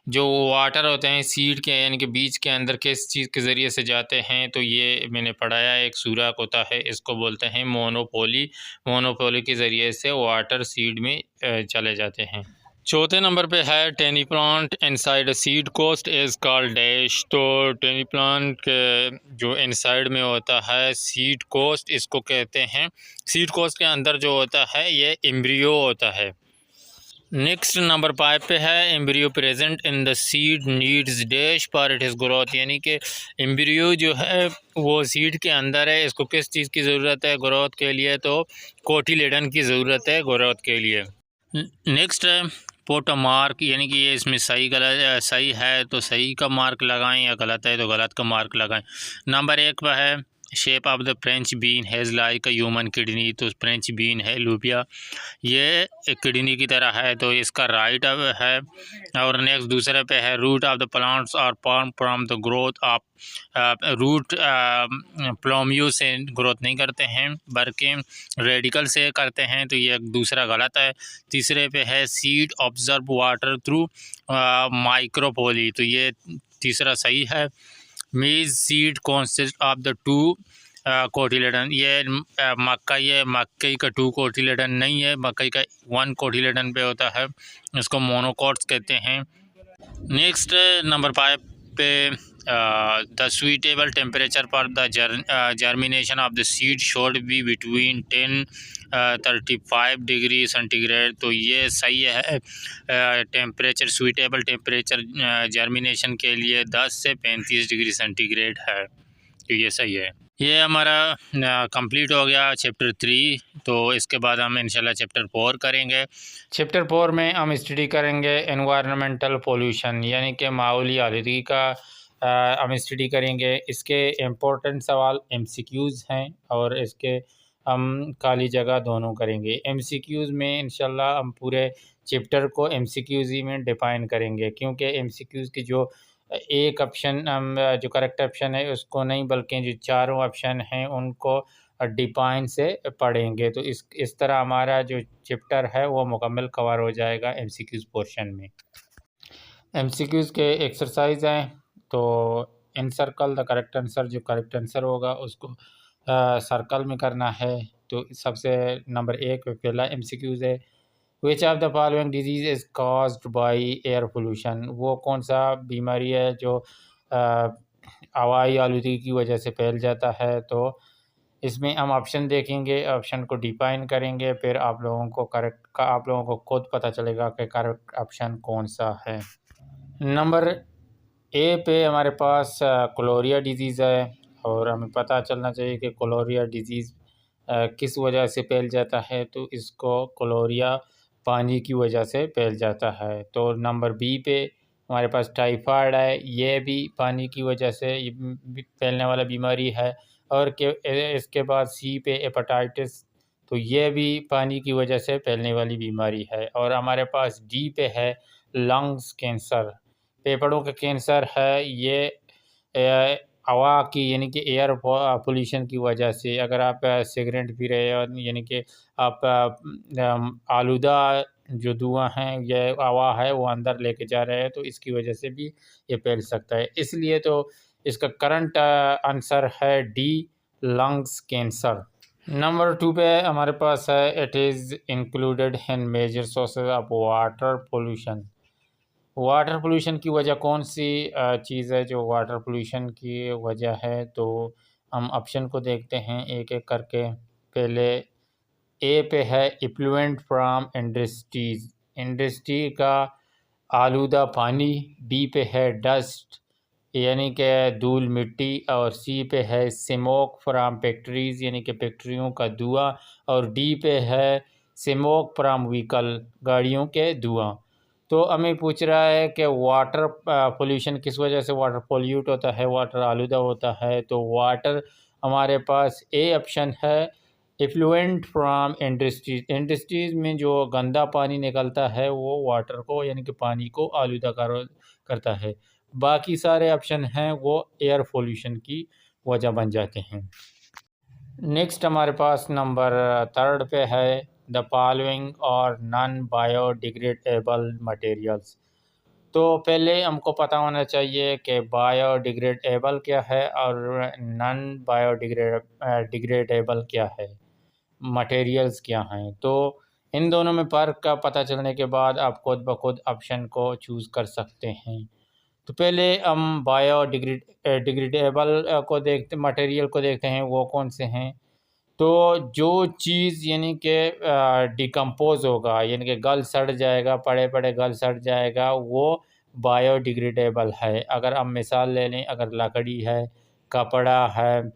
जो वाटर होते हैं सीड के यानी कि बीज के अंदर किस चीज़ के ज़रिए से जाते हैं, तो ये मैंने पढ़ाया, एक सुराख होता है, इसको बोलते हैं मोनोपोली। मोनोपोली के ज़रिए से वाटर सीड में चले जाते हैं। चौथे नंबर पे है, tiny plant inside seed coast is called dash. तो टेनी प्लांट के जो इनसाइड में होता है सीड कोस्ट, इसको कहते हैं, सीड कोस्ट के अंदर जो होता है ये एम्ब्रियो होता है। नेक्स्ट नंबर 5 पे है, embryo present in the seed needs dash for it is growth, यानी कि एम्ब्रियो जो है वो सीड के अंदर है, इसको किस चीज़ की ज़रूरत है ग्रोथ के लिए, तो कोटिलेडन की ज़रूरत है ग्रोथ के लिए। नेक्स्ट है पुट अ मार्क, यानी कि ये इसमें सही गलत, सही है तो सही का मार्क लगाएं, या गलत है तो गलत का मार्क लगाएं। नंबर 1 पर है, shape of the French bean has like a human kidney, तो फ्रेंच बीन है लूबिया, ये किडनी की तरह है, तो इसका राइट है। और नेक्स्ट दूसरे पे है रूट ऑफ द प्लांट्स और form from the growth of root, plumule से ग्रोथ नहीं करते हैं बल्कि रेडिकल से करते हैं, तो ये दूसरा गलत है। तीसरे पे है सीड ऑब्जर्व वाटर थ्रू माइक्रोपोली, तो ये तीसरा सही है। मेज seed consist of the two cotyledon, ये मकई का टू कोटिलेडन नहीं है, मकई का वन कोटिलेडन पे होता है, इसको मोनोकॉट्स कहते हैं। नेक्स्ट नंबर 5 पे the suitable temperature for the germination of the seed should be between 10-35 degree centigrade, तो ये सही है। टेम्परेचर सुइटेबल टेम्परेचर जर्मिनेशन के लिए 10 से 35 डिग्री सेंटीग्रेड है, तो ये सही है। ये हमारा कंप्लीट हो गया चैप्टर 3, तो इसके बाद हम इंशाल्लाह चैप्टर 4 करेंगे। चैप्टर 4 में हम स्टडी करेंगे एनवायरनमेंटल पोल्यूशन, यानी कि माहौली आलूदगी का हम स्टडी करेंगे। इसके इम्पोर्टेंट सवाल MCQs हैं और इसके हम खाली जगह दोनों करेंगे। MCQs में इंशाल्लाह हम पूरे चैप्टर को MCQs ही में डिफाइन करेंगे, क्योंकि MCQs की जो एक ऑप्शन हम जो करेक्ट ऑप्शन है उसको नहीं, बल्कि जो चारों ऑप्शन हैं उनको डिफाइन से पढ़ेंगे, तो इस तरह हमारा जो चैप्टर है वो मुकम्मल कवर हो जाएगा MCQs पोर्शन में। MCQs के एक्सरसाइज हैं, तो इन सर्कल द करेक्ट आंसर, जो करेक्ट आंसर होगा उसको सर्कल में करना है। तो सबसे नंबर 1 पे पहला MCQs है, which of the following disease is caused by air pollution, वो कौन सा बीमारी है जो हवाई आलूदगी की वजह से फैल जाता है। तो इसमें हम ऑप्शन देखेंगे, ऑप्शन को डिफाइन करेंगे, फिर आप लोगों को खुद पता चलेगा कि करेक्ट ऑप्शन कौन सा है। नंबर ए पे हमारे पास कोलोरिया डिजीज़ है, और हमें पता चलना चाहिए कि कोलोरिया डिजीज़ किस वजह से फैल जाता है, तो इसको कोलोरिया पानी की वजह से फैल जाता है। तो नंबर बी पे हमारे पास टाइफाइड है, ये भी पानी की वजह से फैलने वाला बीमारी है। और इसके बाद सी पे हेपेटाइटिस, तो ये भी पानी की वजह से फैलने वाली बीमारी है। और हमारे पास डी पे है लंग्स कैंसर, फेफड़ों का कैंसर है, ये हवा की यानी कि एयर पोल्यूशन की वजह से, अगर आप सिगरेट पी रहे हो यानी कि आप आलूदा जो धुआं है, ये हवा है वो अंदर लेके जा रहे हैं, तो इसकी वजह से भी ये फैल सकता है। इसलिए तो इसका करंट आंसर है डी, लंग्स कैंसर। नंबर 2 पे हमारे पास है, it is included in major sources of water pollution. Water pollution की वजह कौन सी चीज़ है जो वाटर पोल्यूशन की वजह है, तो हम ऑप्शन को देखते हैं एक एक करके। पहले ए पे है इफ्लुएंट फ्राम इंडस्ट्रीज़, इंडस्ट्री का आलूदा पानी। बी पे है डस्ट यानी कि धूल मिट्टी, और सी पे है स्मोक फ्राम फैक्ट्रीज़ यानी कि फैक्ट्रियों का धुआं, और डी पे है स्मोक फ्राम व्हीकल गाड़ियों के धुआं। तो हमें पूछ रहा है कि वाटर पोल्यूशन किस वजह से वाटर पोल्यूट होता है, वाटर आलूदा होता है, तो वाटर हमारे पास ए ऑप्शन है इफ्लुएंट फ्राम इंडस्ट्रीज़, इंडस्ट्रीज़ में जो गंदा पानी निकलता है वो वाटर को यानी कि पानी को आलूदा करता है। बाकी सारे ऑप्शन हैं वो एयर पोल्यूशन की वजह बन जाते हैं। नेक्स्ट हमारे पास नंबर 3 पे है द फॉलोइंग और नॉन बायोडिग्रेडेबल मटेरियल्स। तो पहले हमको पता होना चाहिए कि बायोडिग्रेडेबल क्या है और नॉन बायोडिग्रेडेबल क्या है, मटेरियल्स क्या हैं। तो इन दोनों में फ़र्क का पता चलने के बाद आप खुद ब खुद ऑप्शन को चूज़ कर सकते हैं। तो पहले हम डिग्रेडेबल मटेरियल को देखते हैं, वो कौन से हैं। तो जो चीज़ यानी कि डिकम्पोज़ होगा यानी कि गल सड़ जाएगा, पड़े पड़े गल सड़ जाएगा, वो बायोडिग्रेडेबल है। अगर हम मिसाल ले लें, अगर लकड़ी है, कपड़ा है,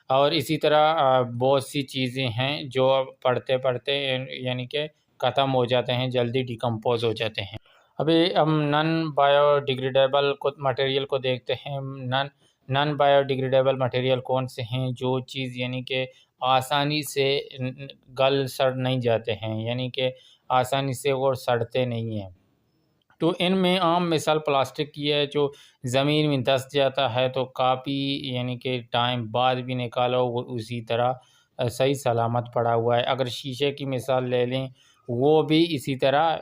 और इसी तरह बहुत सी चीज़ें हैं जो पढ़ते पढ़ते यानी कि ख़त्म हो जाते हैं, जल्दी डिकम्पोज़ हो जाते हैं। अभी हम नॉन बायोडिग्रेडेबल को मटेरियल को देखते हैं। नॉन नॉन बायोडिग्रेडेबल मटेरियल कौन से हैं? जो चीज़ यानी कि आसानी से गल सड़ नहीं जाते हैं, यानी कि आसानी से वो सड़ते नहीं हैं। तो इनमें आम मिसाल प्लास्टिक की है, जो ज़मीन में धँस जाता है तो काफ़ी यानी कि टाइम बाद भी निकालो वो उसी तरह सही सलामत पड़ा हुआ है। अगर शीशे की मिसाल ले लें, वो भी इसी तरह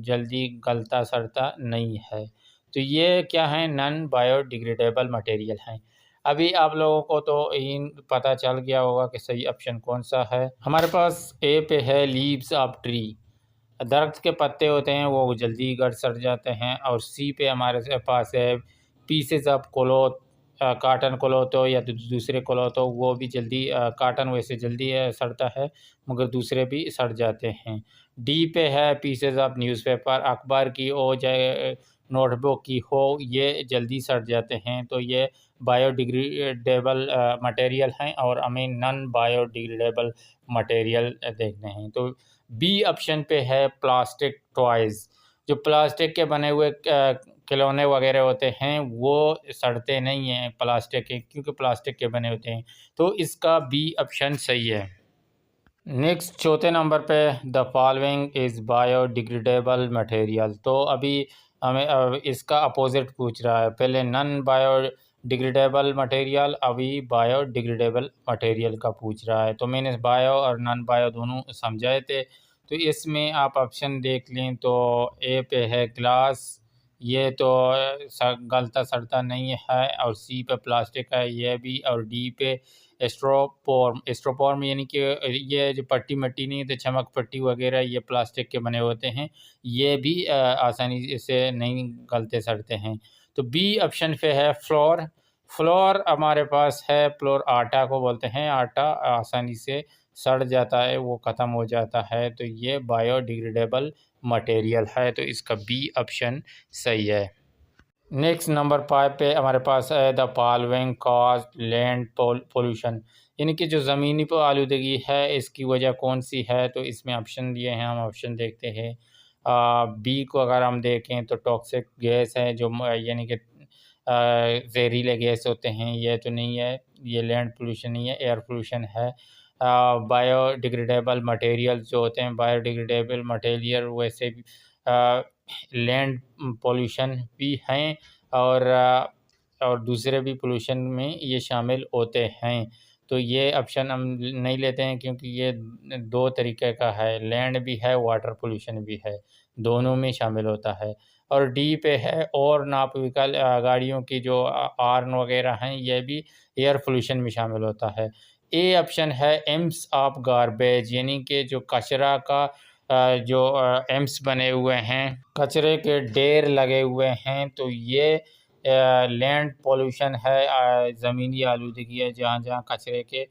जल्दी गलता सड़ता नहीं है। तो ये क्या है, नॉन बायोडिग्रेडेबल मटेरियल हैं। अभी आप लोगों को तो इन पता चल गया होगा कि सही ऑप्शन कौन-सा है। हमारे पास ए पे है लीव्स ऑफ ट्री। दरख्त के पत्ते होते हैं वो जल्दी गल सड़ जाते हैं। और सी पे हमारे पास है pieces of cloth, cotton cloth हो या दूसरे क्लॉथ हो, वो भी जल्दी काटन वैसे जल्दी सड़ता है, मगर दूसरे भी सड़ जाते हैं। डी पे है पीसेस ऑफ न्यूज़पेपर, अखबार की हो चाहे नोटबुक की हो, ये जल्दी सड़ जाते हैं। तो ये बायोडिग्रेडेबल मटेरियल हैं और हमें नॉन बायोडिग्रेडेबल मटेरियल देखने हैं। तो बी ऑप्शन पे है प्लास्टिक टॉयज़। जो प्लास्टिक के बने हुए खिलौने वगैरह होते हैं वो सड़ते नहीं हैं प्लास्टिक के, क्योंकि प्लास्टिक के बने होते हैं। तो इसका बी ऑप्शन सही है। नेक्स्ट चौथे नंबर पे the following is biodegradable material. तो अभी हमें इसका अपोजिट पूछ रहा है। पहले नॉन बायोडिग्रेडेबल मटेरियल, अभी बायोडिग्रेडेबल मटेरियल का पूछ रहा है। तो मैंने बायो और नॉन बायो दोनों समझाए थे। तो इसमें आप ऑप्शन देख लें तो ए पे है ग्लास, ये तो गलता सड़ता नहीं है। और सी पे प्लास्टिक है, ये भी। और डी पे स्ट्रोपोर्म। स्ट्रोपोर्म यानी कि ये जो पट्टी मट्टी नहीं तो चमक पट्टी वगैरह, ये प्लास्टिक के बने होते हैं, ये भी आसानी से नहीं गलते सड़ते हैं। तो बी ऑप्शन पे है फ्लोर। फ्लोर हमारे पास है, फ्लोर आटा को बोलते हैं, आटा आसानी से सड़ जाता है, वो ख़त्म हो जाता है। तो ये बायोडिग्रेडेबल मटेरियल है, तो इसका बी ऑप्शन सही है। नेक्स्ट नंबर 5 पे हमारे पास है the following cause land pollution, यानी कि जो ज़मीनी पर आलूदगी है इसकी वजह कौन सी है। तो इसमें ऑप्शन दिए हैं, हम ऑप्शन देखते हैं। बी को अगर हम देखें तो टॉक्सिक गैस है, जो यानी कि जहरीले गैस होते हैं, ये तो नहीं है, ये लैंड पोल्यूशन नहीं है, एयर पोल्यूशन है। बायोडिग्रेडेबल मटेरियल जो होते हैं, बायोडिग्रेडेबल मटेरियल वैसे भी लैंड पोल्यूशन भी हैं, और दूसरे भी पोल्यूशन में ये शामिल होते हैं। तो ये ऑप्शन हम नहीं लेते हैं, क्योंकि ये दो तरीके का है, लैंड भी है, वाटर पोल्यूशन भी है, दोनों में शामिल होता है। और डी पे है और नाप विकल गाड़ियों की जो आर्न वगैरह हैं, ये भी एयर पोल्यूशन में शामिल होता है। ए ऑप्शन है एम्स ऑफ गार्बेज, यानी कि जो कचरा का जो एम्स बने हुए हैं, कचरे के ढेर लगे हुए हैं, तो ये लैंड पोल्यूशन है, ज़मीनी आलूदगी है, जहाँ-जहाँ कचरे के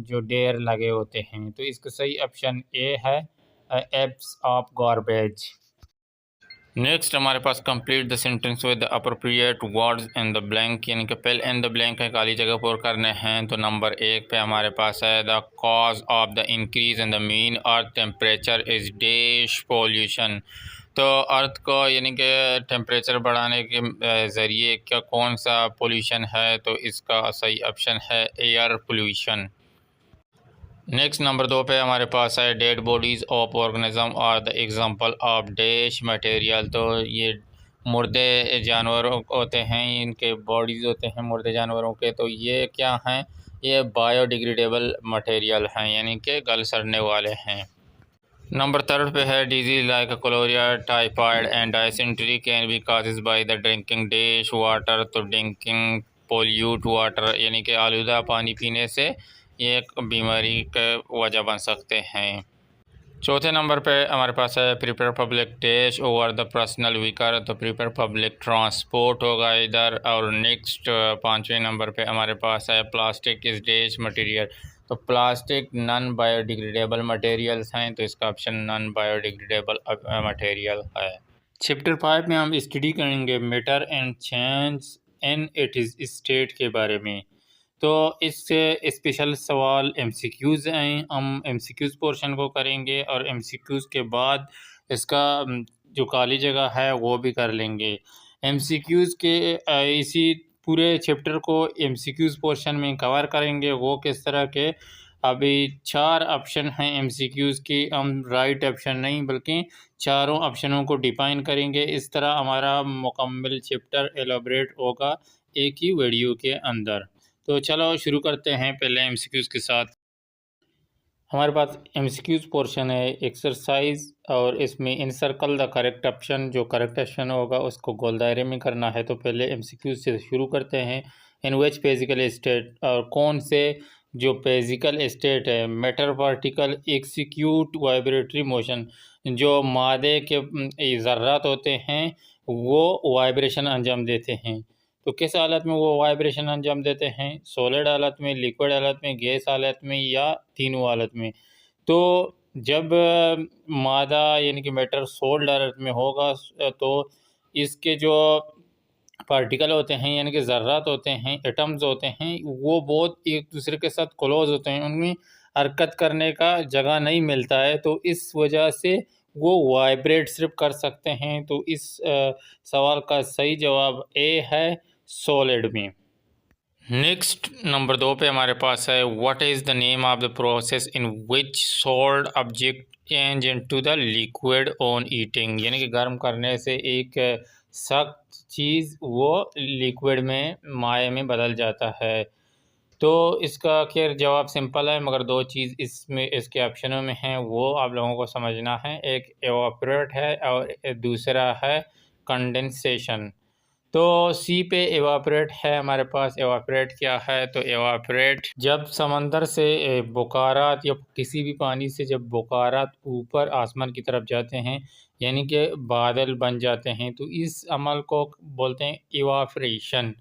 जो ढेर लगे होते हैं। तो इसका सही ऑप्शन ए है, एम्स ऑफ गार्बेज। नेक्स्ट हमारे पास complete the sentence with the appropriate words in the blank, यानी कि फिल इन द ब्लैंक है, खाली जगह पूर करने हैं। तो नंबर 1 पे हमारे पास है the cause of the increase in the mean earth temperature is dash pollution. तो अर्थ को यानी कि टेम्परेचर बढ़ाने के ज़रिए क्या कौन सा पोल्यूशन है, तो इसका सही ऑप्शन है एयर पोल्यूशन। नेक्स्ट नंबर 2 पे हमारे पास है dead bodies of organism are the example of dash material. तो ये मुर्दे जानवर होते हैं, इनके बॉडीज़ होते हैं मुर्दे जानवरों के, तो ये क्या हैं, ये बायोडिग्रेडेबल मटेरियल हैं, यानी कि गल सड़ने वाले हैं। नंबर 3 पे है disease like cholera typhoid and dysentery can be causes by the drinking dash water. तो ड्रिंकिंग पोल्यूट वाटर, यानी कि आलूदा पानी पीने से ये एक बीमारी का वजह बन सकते हैं। चौथे नंबर पे हमारे पास है prepare public dash over the personal vehicle. तो प्रिपेयर पब्लिक ट्रांसपोर्ट होगा इधर। और नेक्स्ट 5वें नंबर पे हमारे पास है प्लास्टिक इज डैश मटेरियल। तो प्लास्टिक नॉन बायोडिग्रेडेबल मटेरियल्स हैं, तो इसका ऑप्शन नॉन बायोडिग्रेडेबल मटेरियल है। चैप्टर 5 में हम स्टडी करेंगे matter and change in it is state के बारे में। तो इससे स्पेशल सवाल एमसीक्यूज़ हैं, हम एमसीक्यूज़ पोर्शन को करेंगे और एमसीक्यूज़ के बाद इसका जो खाली जगह है वो भी कर लेंगे। एमसीक्यूज़ के इसी पूरे चैप्टर को एमसीक्यूज़ पोर्शन में कवर करेंगे। वो किस तरह के, अभी 4 ऑप्शन हैं एमसीक्यूज़ की, हम राइट ऑप्शन नहीं बल्कि चारों ऑप्शनों को डिफाइन करेंगे। इस तरह हमारा मुकम्मल चैप्टर एलाबरेट होगा एक ही वीडियो के अंदर। तो चलो शुरू करते हैं पहले एमसीक्यूज़ के साथ। हमारे पास एमसीक्यूज़ पोर्शन है एक्सरसाइज, और इसमें इनसर्कल द करेक्ट ऑप्शन। जो करेक्ट ऑप्शन होगा उसको गोल दायरे में करना है। तो पहले एमसीक्यूज़ से शुरू करते हैं। इन विच फिजिकल स्टेट, और कौन से जो फिजिकल स्टेट है, matter particle execute vibratory motion, जो मादे के ज़र्रात होते हैं वो वाइब्रेशन अंजाम देते हैं। तो किस हालत में वो वाइब्रेशन अंजाम देते हैं? सॉलिड हालत में, लिक्विड हालत में, गैस हालत में, या तीनों हालत में। तो जब मादा यानी कि मैटर सॉलिड हालत में होगा तो इसके जो पार्टिकल होते हैं यानी कि ज़र्रात होते हैं, एटम्स होते हैं, वो बहुत एक दूसरे के साथ क्लोज होते हैं, उनमें हरकत करने का जगह नहीं मिलता है। तो इस वजह से वो वाइब्रेट सिर्फ कर सकते हैं। तो इस सवाल का सही जवाब ए है, सॉलिड में। नेक्स्ट नंबर 2 पे हमारे पास है, what is the name of the process in which sold object change into the liquid on eating, यानी कि गर्म करने से एक सख्त चीज़ वो लिक्विड में, माए में बदल जाता है। तो इसका खैर जवाब सिंपल है, मगर 2 चीज़ इसमें इसके ऑप्शनों में हैं, वो आप लोगों को समझना है। एक एवापोरेट है और दूसरा है कंडेंसेशन। तो सी पे एवापोरेट है हमारे पास। एवापोरेट क्या है? तो एवापोरेट जब समंदर से बुखारात या किसी भी पानी से जब बुखारात ऊपर आसमान की तरफ जाते हैं, यानी कि बादल बन जाते हैं, तो इस अमल को बोलते हैं इवापोरेशन।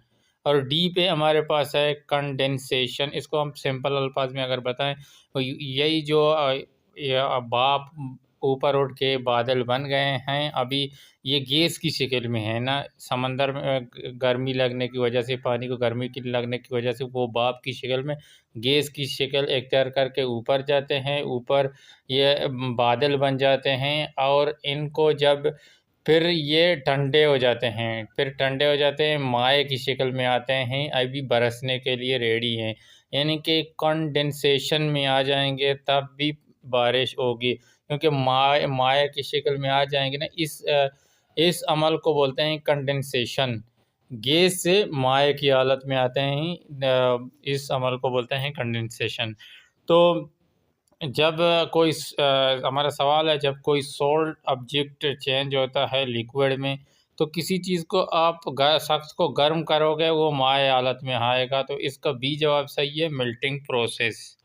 और डी पे हमारे पास है कंडेंसेशन। इसको हम सिंपल अल्फाज में अगर बताएं तो यही जो भाप ऊपर उठ के बादल बन गए हैं, अभी ये गैस की शक्ल में है ना। समंदर में गर्मी लगने की वजह से, पानी को गर्मी की लगने की वजह से वो भाप की शक्ल में गैस की शक्ल इख्तियार करके ऊपर जाते हैं, ऊपर ये बादल बन जाते हैं। और इनको जब फिर ये ठंडे हो जाते हैं, फिर ठंडे हो जाते हैं, माए की शक्ल में आते हैं, अभी बरसने के लिए रेडी हैं, यानी कि कंडेंसेशन में आ जाएंगे तब भी बारिश होगी, क्योंकि माए की शक्ल में आ जाएंगे ना। इस अमल को बोलते हैं कंडेंसेशन। गैस से माए की हालत में आते हैं, इस अमल को बोलते हैं कंडेंसेशन। तो जब कोई हमारा सवाल है, जब कोई सॉल्ट ऑब्जेक्ट चेंज होता है लिक्विड में, तो किसी चीज़ को आप शख्स को गर्म करोगे वो माए हालत में आएगा। तो इसका बी जवाब सही है, मेल्टिंग प्रोसेस।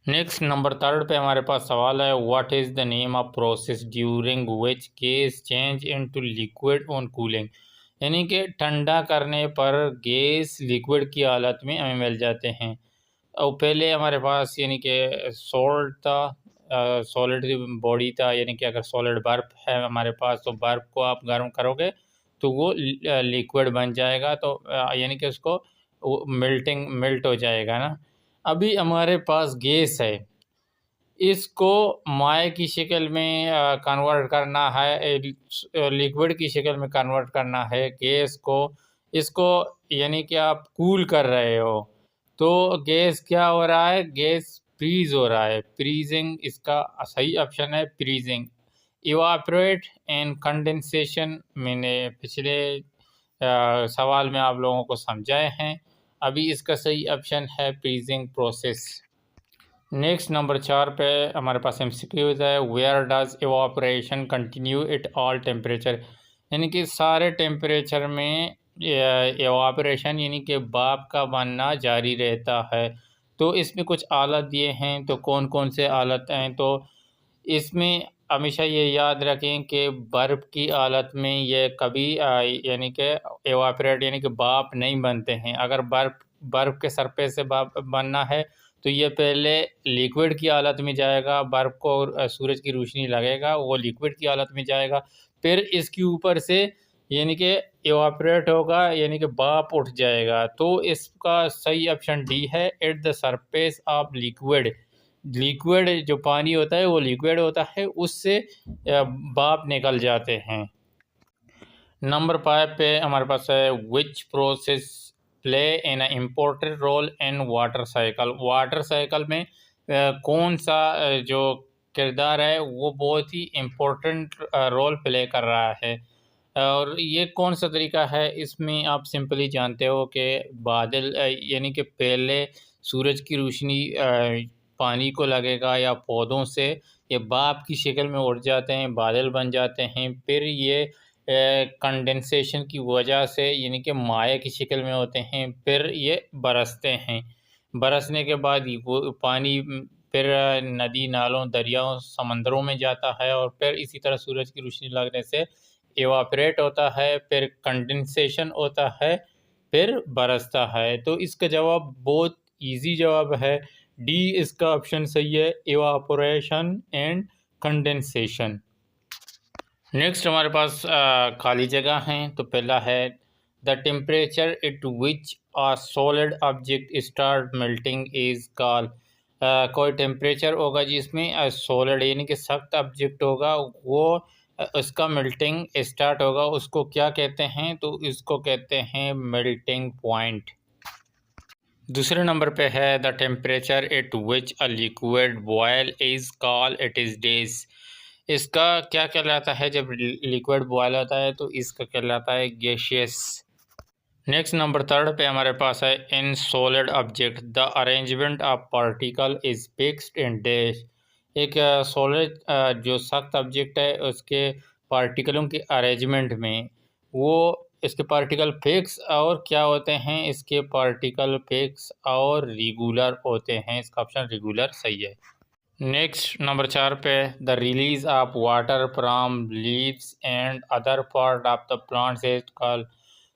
नेक्स्ट नंबर 3 पे हमारे पास सवाल है, what is the name of process during which gas change into liquid on cooling, यानी कि ठंडा करने पर गैस लिक्विड की हालत में हमें मिल जाते हैं। और पहले हमारे पास यानी कि सॉल्ट था, सॉलिड बॉडी था, यानी कि अगर सॉलिड बर्फ़ है हमारे पास तो बर्फ़ को आप गर्म करोगे तो वो लिक्विड बन जाएगा। तो यानी कि उसको मेल्ट हो जाएगा ना। अभी हमारे पास गैस है, इसको माए की शक्ल में कन्वर्ट करना है, लिक्विड की शक्ल में कन्वर्ट करना है गैस को। इसको यानी कि आप कूल कर रहे हो, तो गैस क्या हो रहा है? गैस फ्रीज़ हो रहा है, फ्रीजिंग इसका सही ऑप्शन है, फ्रीजिंग। इवापोरेट एंड कंडेंसेशन मैंने पिछले सवाल में आप लोगों को समझाए हैं। अभी इसका सही ऑप्शन है फ्रीजिंग प्रोसेस। नेक्स्ट नंबर 4 पे हमारे पास एमसीक्यूज़ है, where does evaporation continue at all temperature, यानी कि सारे टेम्परेचर में इवापोरेशन यानी कि भाप का बनना जारी रहता है। तो इसमें कुछ आलत दिए हैं, तो कौन कौन से आलत हैं? तो इसमें हमेशा ये याद रखें कि बर्फ़ की हालत में ये कभी यानी कि एवापोरेट यानी कि भाप नहीं बनते हैं। अगर बर्फ़ के सरफेस से भाप बनना है तो ये पहले लिक्विड की हालत में जाएगा, बर्फ़ को सूरज की रोशनी लगेगा, वो लिक्विड की हालत में जाएगा, फिर इसके ऊपर से यानी कि एवापोरेट होगा, यानी कि भाप उठ जाएगा। तो इसका सही ऑप्शन डी है, at the surface of liquid. Liquid जो पानी होता है वो लिक्विड होता है, उससे भाप निकल जाते हैं। नंबर 5 पे हमारे पास है, which process play in a important role in water cycle. Water cycle में कौन सा जो किरदार है वो बहुत ही इम्पोर्टेंट रोल प्ले कर रहा है। और ये कौन सा तरीका है, इसमें आप सिंपली जानते हो कि बादल यानी कि पहले सूरज की रोशनी पानी को लगेगा या पौधों से ये भाप की शक्ल में उड़ जाते हैं, बादल बन जाते हैं। फिर ये कंडेंसेशन की वजह से यानी कि माए की शक्ल में होते हैं, फिर ये बरसते हैं। बरसने के बाद वो पानी फिर नदी नालों दरियाओं समंदरों में जाता है और फिर इसी तरह सूरज की रोशनी लगने से इवापरेट होता है, फिर कंडेंसेशन होता है, फिर बरसता है। तो इसका जवाब बहुत इजी जवाब है, डी इसका ऑप्शन सही है, इवापोरेशन एंड कंडेंसेशन। नेक्स्ट हमारे पास खाली जगह हैं। तो पहला है the temperature at which a solid object start melting is called. कोई टेम्परेचर होगा जिसमें सॉलिड यानी कि सख्त ऑब्जेक्ट होगा, वो उसका मेल्टिंग स्टार्ट होगा, उसको क्या कहते हैं? तो इसको कहते हैं मेल्टिंग पॉइंट। दूसरे नंबर पे है the temperature at which a liquid boil is called it is days. इसका क्या कहलाता है? जब लिक्विड बॉयल होता है तो इसका कहलाता है गैसियस। नेक्स्ट नंबर थर्ड पे हमारे पास है in solid object the arrangement of particle is fixed in dash. एक सॉलिड जो सख्त ऑब्जेक्ट है उसके पार्टिकलों के अरेंजमेंट में वो इसके पार्टिकल फिक्स और क्या होते हैं? इसके पार्टिकल फिक्स और रेगुलर होते हैं। इसका ऑप्शन रेगुलर सही है। नेक्स्ट नंबर 4 पे the release of water from leaves and other part of the plants is called.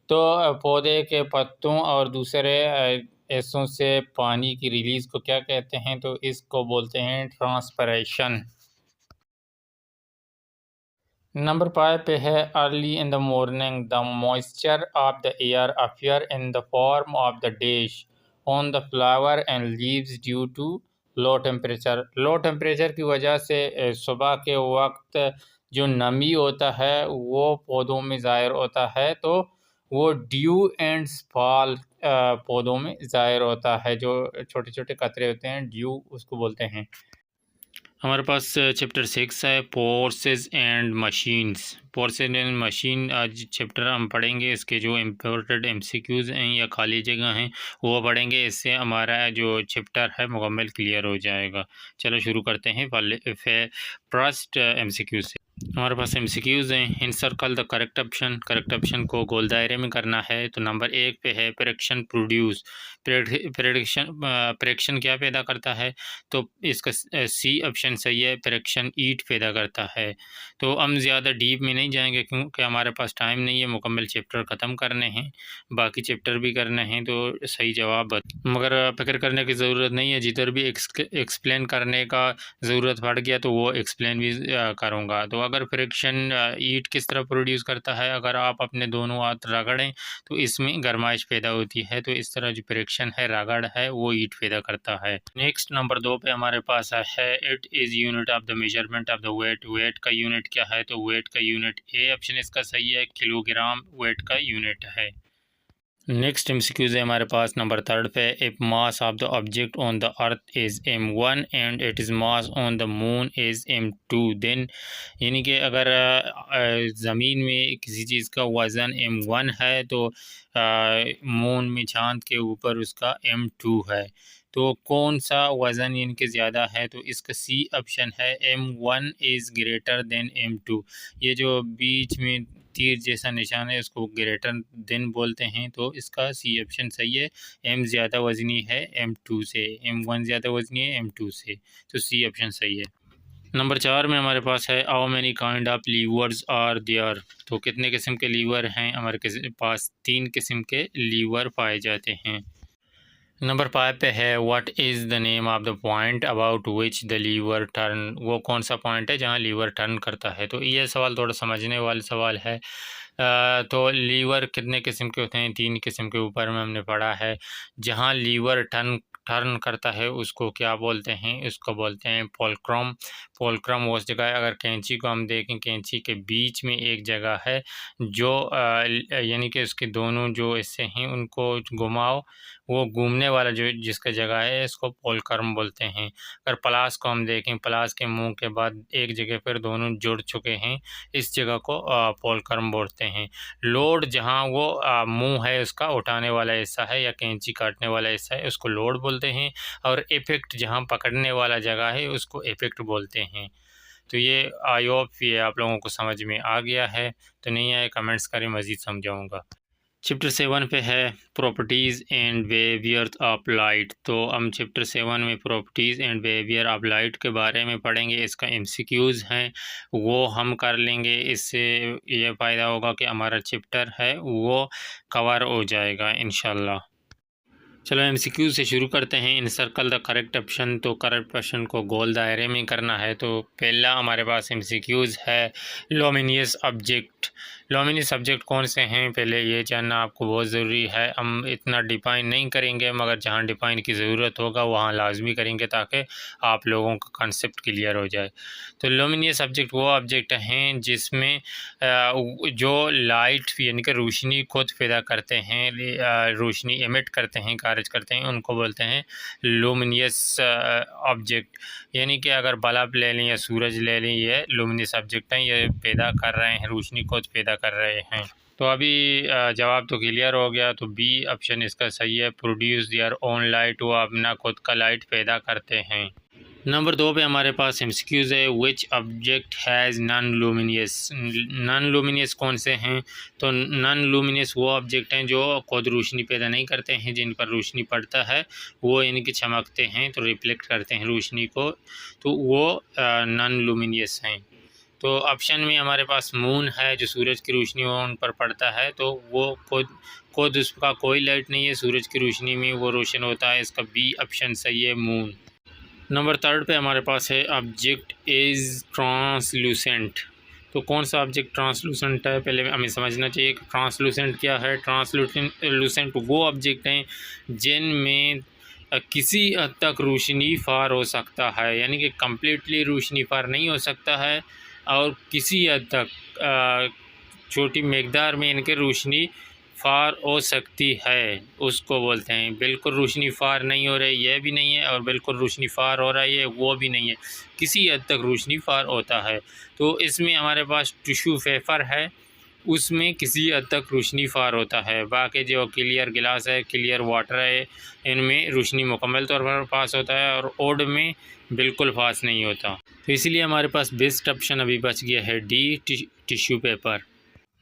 तो पौधे के पत्तों और दूसरे हिस्सों से पानी की रिलीज को क्या कहते हैं? तो इसको बोलते हैं ट्रांसपरेशन। नंबर 5 पे है early in the morning the moisture of the air appear in the form of the dash on the flower and leaves due to low temperature. Low temperature की वजह से सुबह के वक्त जो नमी होता है वो पौधों में ज़ाहिर होता है, तो वो ड्यू एंड फॉल पौधों में ज़ाहिर होता है। जो छोटे छोटे कतरे होते हैं ड्यू उसको बोलते हैं। हमारे पास चैप्टर 6 है forces and machines. Forces and machine आज चैप्टर हम पढ़ेंगे। इसके जो इम्पोर्टेंट एमसीक्यूज़ हैं या खाली जगह हैं वो पढ़ेंगे। इससे हमारा जो चैप्टर है मुकम्मल क्लियर हो जाएगा। चलो शुरू करते हैं फर्स्ट एमसीक्यू से। हमारे पास एमसीक्यूज़ हैं। Encircle the correct option. Correct option को गोल दायरे में करना है। तो नंबर 1 पे है प्रेडिक्शन प्रोड्यूस। प्रेडिक्शन क्या पैदा करता है? तो इसका सी ऑप्शन सही है, प्रेडिक्शन ईट पैदा करता है। तो हम ज़्यादा डीप में नहीं जाएंगे क्योंकि हमारे पास टाइम नहीं है, मुकम्मल चैप्टर ख़त्म करने हैं, बाकी चैप्टर भी करने हैं। तो सही जवाब मगर फिक्र करने की ज़रूरत नहीं है। जिधर भी एक्सप्लेन करने का ज़रूरत पड़ गया तो वो एक्सप्लेन भी करूँगा। तो अगर फ्रिक्शन ईट किस तरह प्रोड्यूस करता है, अगर आप अपने दोनों हाथ रगड़ें तो इसमें गर्माइश पैदा होती है। तो इस तरह जो फ्रिक्शन है, रगड़ है, वो ईट पैदा करता है। नेक्स्ट नंबर 2 पे हमारे पास है it is unit of the measurement of the weight. Weight का यूनिट क्या है? तो वेट का यूनिट ए ऑप्शन इसका सही है, किलोग्राम वेट का यूनिट है। नेक्स्ट एमसीक्यूज है हमारे पास नंबर 3 पे if mass of the object on the earth is m1 and it is mass on the moon is m2 then, यानी कि अगर ज़मीन में किसी चीज़ का वज़न m1 है तो मून में चांद के ऊपर उसका m2 है। तो कौन सा वज़न इनके ज़्यादा है? तो इसका सी ऑप्शन है, m1 is greater than m2। ये जो बीच में तीर जैसा निशान है उसको ग्रेटर देन बोलते हैं। तो इसका सी ऑप्शन सही है, m ज़्यादा वज़नी है m2 से, m1 ज़्यादा वज़नी है m2 से। तो सी ऑप्शन सही है। नंबर 4 में हमारे पास है how many kind of levers are there. तो कितने किस्म के लीवर हैं? हमारे पास 3 किस्म के लीवर पाए जाते हैं। नंबर 5 पे है what is the name of the point about which the lever turn. वो कौन सा पॉइंट है जहाँ लीवर टर्न करता है? तो ये सवाल थोड़ा समझने वाला सवाल है। तो लीवर कितने किस्म के होते हैं? 3 किस्म के ऊपर में हमने पढ़ा है। जहाँ लीवर टर्न टर्न करता है उसको क्या बोलते हैं? उसको बोलते हैं पोलक्रम। पोलक्रम वो जगह है, अगर कैंची को हम देखें, कैंची के बीच में एक जगह है जो यानी कि उसके दोनों जो हिस्से हैं उनको घुमाओ, वो घूमने वाला जो जिसका जगह है इसको पोलक्रम बोलते हैं। अगर प्लास को हम देखें, प्लास के मुंह के बाद एक जगह पर दोनों जुड़ चुके हैं, इस जगह को पोलक्रम बोलते हैं। लोड जहाँ वो मुंह है उसका उठाने वाला हिस्सा है या कैंची काटने वाला हिस्सा है उसको लोड बोलते हैं, और इफेक्ट जहाँ पकड़ने वाला जगह है उसको इफेक्ट बोलते हैं। तो ये आई होप ये आप लोगों को समझ में आ गया है। तो नहीं आए कमेंट्स करें, मज़ीद समझाऊँगा। चैप्टर 7 पे है properties and behaviour of light. तो हम चैप्टर 7 में properties and behaviour of light के बारे में पढ़ेंगे। इसका एमसीक्यूज़ हैं वो हम कर लेंगे। इससे ये फ़ायदा होगा कि हमारा चैप्टर है वो कवर हो जाएगा इंशाल्लाह। चलो एमसीक्यू से शुरू करते हैं। इन सर्कल द करेक्ट ऑप्शन। तो करेक्ट ऑप्शन को गोल दायरे में करना है। तो पहला हमारे पास एमसीक्यूज़ है लुमिनियस ऑब्जेक्ट। लुमिनियस ऑब्जेक्ट कौन से हैं पहले ये जानना आपको बहुत ज़रूरी है। हम इतना डिफ़ाइन नहीं करेंगे, मगर जहाँ डिफ़ाइन की ज़रूरत होगा वहाँ लाजमी करेंगे ताकि आप लोगों का कंसेप्ट क्लियर हो जाए। तो लुमिनियस ऑब्जेक्ट वो ऑब्जेक्ट हैं जिसमें जो लाइट यानी कि रोशनी खुद पैदा करते हैं, रोशनी एमिट करते हैं, खारिज करते हैं, उनको बोलते हैं लुमिनियस ऑब्जेक्ट। यानी कि अगर बल्ब ले लें या सूरज ले लें, ये लुमिनियस ऑब्जेक्ट हैं, ये पैदा कर रहे हैं, रोशनी खुद पैदा कर रहे हैं। तो अभी जवाब तो क्लियर हो गया। तो बी ऑप्शन इसका सही है, प्रोड्यूस देयर ओन लाइट। वो अपना खुद का लाइट पैदा करते हैं। नंबर 2 पे हमारे पास एमसीक्यूज़ है, which object has non luminous. Non luminous कौन से हैं? तो नॉन लुमिनियस वो ऑब्जेक्ट हैं जो खुद रोशनी पैदा नहीं करते हैं, जिन पर रोशनी पड़ता है वो इनकी चमकते हैं, तो रिफ्लेक्ट करते हैं रोशनी को, तो वो नॉन लुमिनियस हैं। तो ऑप्शन में हमारे पास मून है, जो सूरज की रोशनी उन पर पड़ता है, तो वो खुद उसका कोई लाइट नहीं है, सूरज की रोशनी में वो रोशन होता है। इसका बी ऑप्शन सही है, मून। नंबर 3 पे हमारे पास है ऑब्जेक्ट इज़ ट्रांसलूसेंट। तो कौन सा ऑब्जेक्ट ट्रांसलूसेंट है पहले हमें समझना चाहिए कि ट्रांसलूसेंट क्या है। ट्रांसलूसेंट वो ऑब्जेक्ट हैं जिनमें किसी हद तक रोशनी फार हो सकता है, यानी कि कम्प्लीटली रोशनी फार नहीं हो सकता है, और किसी हद तक छोटी मकदार में इनके रोशनी फार हो सकती है, उसको बोलते हैं। बिल्कुल रोशनी फार नहीं हो रही ये भी नहीं है, और बिल्कुल रोशनी फार हो रही है वो भी नहीं है, किसी हद तक रोशनी फार होता है। तो इसमें हमारे पास टिश्यू पेपर है, उसमें किसी हद तक रोशनी फार होता है। बाकी जो क्लियर गिलास है, क्लियर वाटर है, इनमें रोशनी मुकम्मल तौर पर पास होता है, और ओड में बिल्कुल पास नहीं होता। तो इसीलिए हमारे पास बेस्ट ऑप्शन अभी बच गया है D, tissue paper.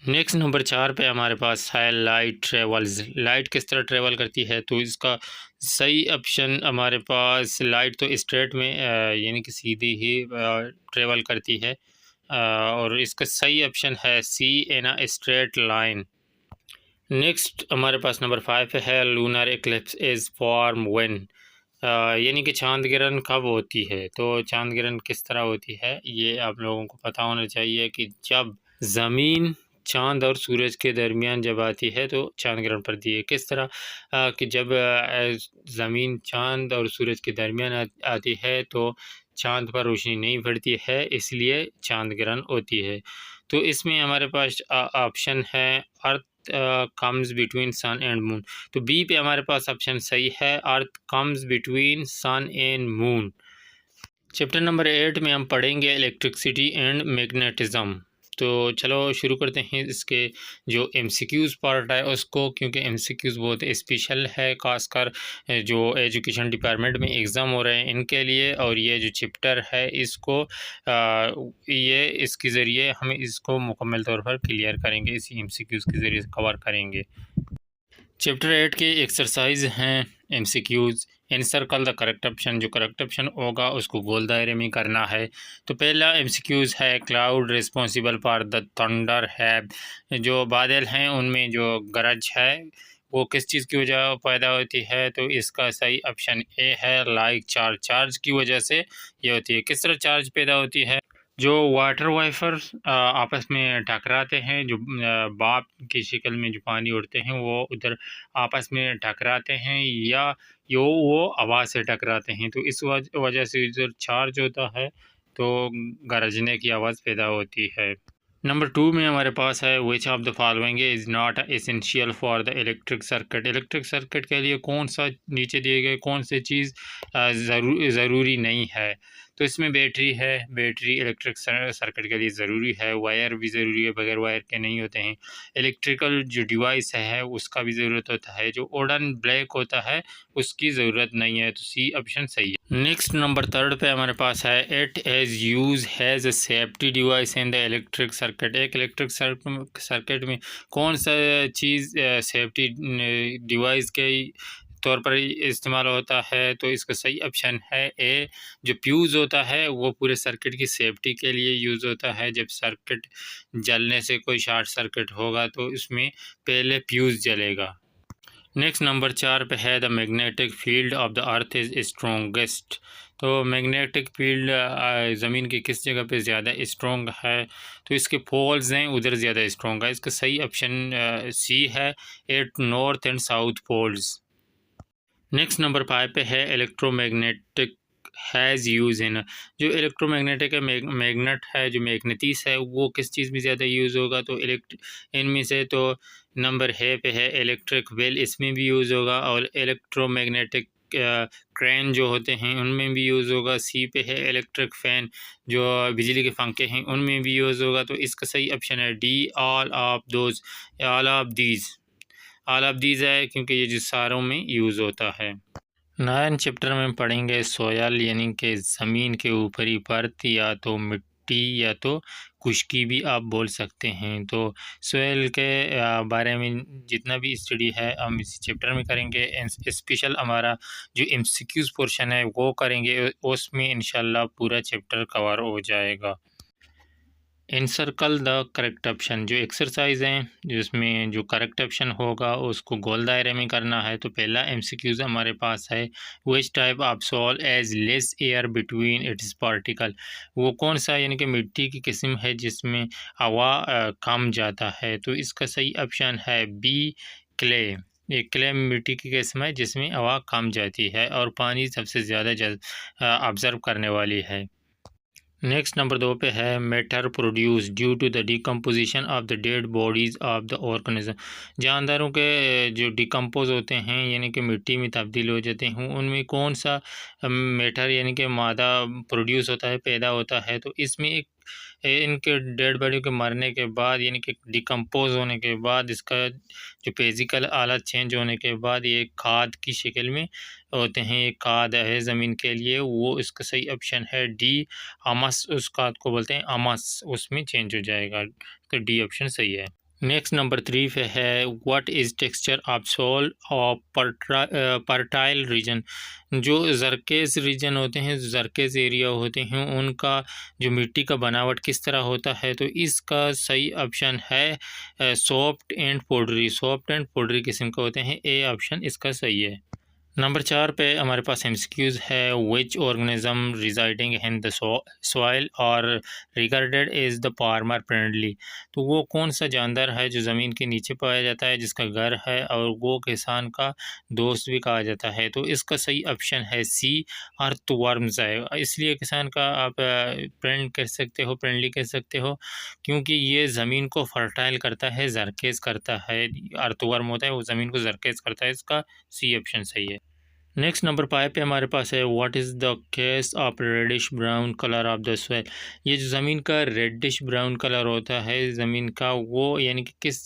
Next number 4 पे हमारे पास है लाइट ट्रेवल्स। लाइट किस तरह ट्रेवल करती है? तो इसका सही ऑप्शन हमारे पास, लाइट तो स्ट्रेट में यानी कि सीधी ही ट्रेवल करती है, और इसका सही ऑप्शन है सी, इन अ स्ट्रेट लाइन। नेक्स्ट हमारे पास नंबर 5 पे है lunar eclipse is form when. यानी कि चांद गिरन कब होती है? तो चांद गिरन किस तरह होती है ये आप लोगों को पता होना चाहिए कि जब ज़मीन चांद और सूरज के दरमियान जब आती है तो चांद ग्रहण पड़ती है। किस तरह कि जब ज़मीन चांद और सूरज के दरमियान आती है तो चांद पर रोशनी नहीं पड़ती है, इसलिए चांद ग्रहण होती है। तो इसमें हमारे पास ऑप्शन है earth comes between sun and moon. तो बी पे हमारे पास ऑप्शन सही है, earth comes between sun and moon. Chapter number 8 में हम पढ़ेंगे इलेक्ट्रिसिटी एंड मैग्नेटिज़्म। तो चलो शुरू करते हैं इसके जो एमसीक्यूज़ पार्ट है उसको, क्योंकि एमसीक्यूज़ बहुत स्पेशल है, खासकर जो एजुकेशन डिपार्टमेंट में एग्ज़ाम हो रहे हैं इनके लिए। और ये जो चैप्टर है इसको ये इसके ज़रिए हम इसको मुकम्मल तौर पर क्लियर करेंगे, इसी एमसीक्यूज़ के ज़रिए कवर करेंगे। चैप्टर 8 के एक्सरसाइज हैं MCQs. Circle the correct option. जो करेक्ट ऑप्शन होगा उसको गोल दायरे में करना है। तो पहला एमसीक्यूज़ है cloud responsible for the thunder है। जो बादल हैं उनमें जो गरज है वो किस चीज़ की वजह पैदा होती है? तो इसका सही ऑप्शन ए है लाइक चार्ज। चार्ज की वजह से ये होती है। किस तरह चार्ज पैदा होती है? जो वाटर वाइफर्स आपस में टकराते हैं, जो भाप की शक्ल में जो पानी उड़ते हैं वो उधर आपस में टकराते हैं, या वो हवा से टकराते हैं, तो इस वजह से इधर चार्ज होता है तो गरजने की आवाज़ पैदा होती है। नंबर 2 में हमारे पास है which of the following is not essential for the electric circuit. Electric circuit के लिए कौन सा नीचे दिए गए कौन सी चीज़ ज़रूरी नहीं है। तो इसमें बैटरी है, बैटरी इलेक्ट्रिक सर्किट के लिए ज़रूरी है। वायर भी ज़रूरी है, बगैर वायर के नहीं होते हैं। इलेक्ट्रिकल जो डिवाइस है उसका भी ज़रूरत होता है। जो ओडन ब्लैक होता है उसकी ज़रूरत नहीं है, तो सी ऑप्शन सही है। नेक्स्ट नंबर 3 पे हमारे पास है it as use has a safety device in the electric circuit. एक इलेक्ट्रिक सर्किट में कौन सा चीज़ सेफ्टी डिवाइस के तौर पर इस्तेमाल होता है, तो इसका सही ऑप्शन है ए। जो फ्यूज़ होता है वो पूरे सर्किट की सेफ्टी के लिए यूज़ होता है। जब सर्किट जलने से कोई शॉर्ट सर्किट होगा तो इसमें पहले फ्यूज़ जलेगा। नेक्स्ट नंबर 4 पे है the magnetic field of the earth is strongest. तो मैग्नेटिक फील्ड ज़मीन की किस जगह पे ज़्यादा स्ट्रॉन्ग है, तो इसके पोल्स हैं उधर ज़्यादा स्ट्रॉन्ग है। इसका सही ऑप्शन सी है, at north and south poles. Next number 5 पे है इलेक्ट्रोमैग्नेटिक हैज़ यूज़ इन। जो इलेक्ट्रोमैग्नेटिक है मैग्नेट है, जो मैग्नेटिस है वो किस चीज़ में ज़्यादा यूज़ होगा, तो इनमें से तो नंबर है पे है इलेक्ट्रिक वेल, इसमें भी यूज़ होगा, और इलेक्ट्रोमैग्नेटिक क्रेन जो होते हैं उनमें भी यूज़ होगा। सी पे है इलेक्ट्रिक फ़ैन, जो बिजली के पंखे हैं उनमें भी यूज़ होगा। तो इसका सही ऑप्शन है D, all of those, all of these. All of these है क्योंकि ये जो सारों में यूज़ होता है। 9 चैप्टर में पढ़ेंगे सोयल, यानी कि ज़मीन के ऊपरी परत, या तो मिट्टी या तो खुश्की भी आप बोल सकते हैं। तो सोयल के बारे में जितना भी स्टडी है हम इसी चैप्टर में करेंगे। स्पेशल हमारा जो एमसीक्यूज़ पोर्शन है वो करेंगे, उसमें इंशाल्लाह पूरा चैप्टर कवर हो जाएगा। इनसर्कल द करेक्ट ऑप्शन, जो एक्सरसाइज हैं जिसमें जो करेक्ट ऑप्शन होगा उसको गोल दायरे में करना है। तो पहला एमसीक्यूज हमारे पास है which type of soil has less air between its particle. वो कौन सा यानी कि मिट्टी की किस्म है जिसमें हवा कम जाता है, तो इसका सही ऑप्शन है बी, क्ले। ये क्ले मिट्टी की किस्म है जिसमें हवा कम जाती है और पानी सबसे ज़्यादा ऑब्ज़र्व करने वाली है। नेक्स्ट नंबर 2 पे है matter produce due to the decomposition of the dead bodies of the organism. जानदारों के जो डिकम्पोज होते हैं यानी कि मिट्टी में तब्दील हो जाते हैं, उनमें कौन सा मैटर यानी कि मादा प्रोड्यूस होता है, पैदा होता है। तो इसमें एक इनके डेड बॉडी के मरने के बाद यानी कि डिकम्पोज होने के बाद इसका जो फिज़िकल हालत चेंज होने के बाद ये खाद की शक्ल में होते हैं। ये खाद है ज़मीन के लिए, वो इसका सही ऑप्शन है डी, अमस। उस खाद को बोलते हैं अमस, उसमें चेंज हो जाएगा, तो डी ऑप्शन सही है। नेक्स्ट नंबर 3 पे है what is texture of soil of fertile region. जो ज़रखेज़ रीजन होते हैं, ज़रखेज़ एरिया होते हैं, उनका जो मिट्टी का बनावट किस तरह होता है, तो इसका सही ऑप्शन है soft and powdery. Soft and powdery किस्म का होते हैं, ए ऑप्शन इसका सही है। नंबर 4 पे हमारे पास एमसीक्यूज़ है which organism residing in the soil are regarded is the farmer friendly. तो वो कौन सा जानदार है जो ज़मीन के नीचे पाया जाता है, जिसका घर है और वो किसान का दोस्त भी कहा जाता है। तो इसका सही ऑप्शन है सी, अर्थवर्म्स है। इसलिए किसान का आप फ्रेंड कह सकते हो, फ्रेंडली कह सकते हो, क्योंकि ये ज़मीन को फर्टाइल करता है, जरखेज़ करता है। अर्थवर्म होता है वो ज़मीन को जरखेज़ करता है, इसका सी ऑप्शन सही है। नेक्स्ट नंबर 5 पे हमारे पास है what is the cause of reddish brown colour of the soil. ये जो ज़मीन का रेडिश ब्राउन कलर होता है ज़मीन का, वो यानी कि किस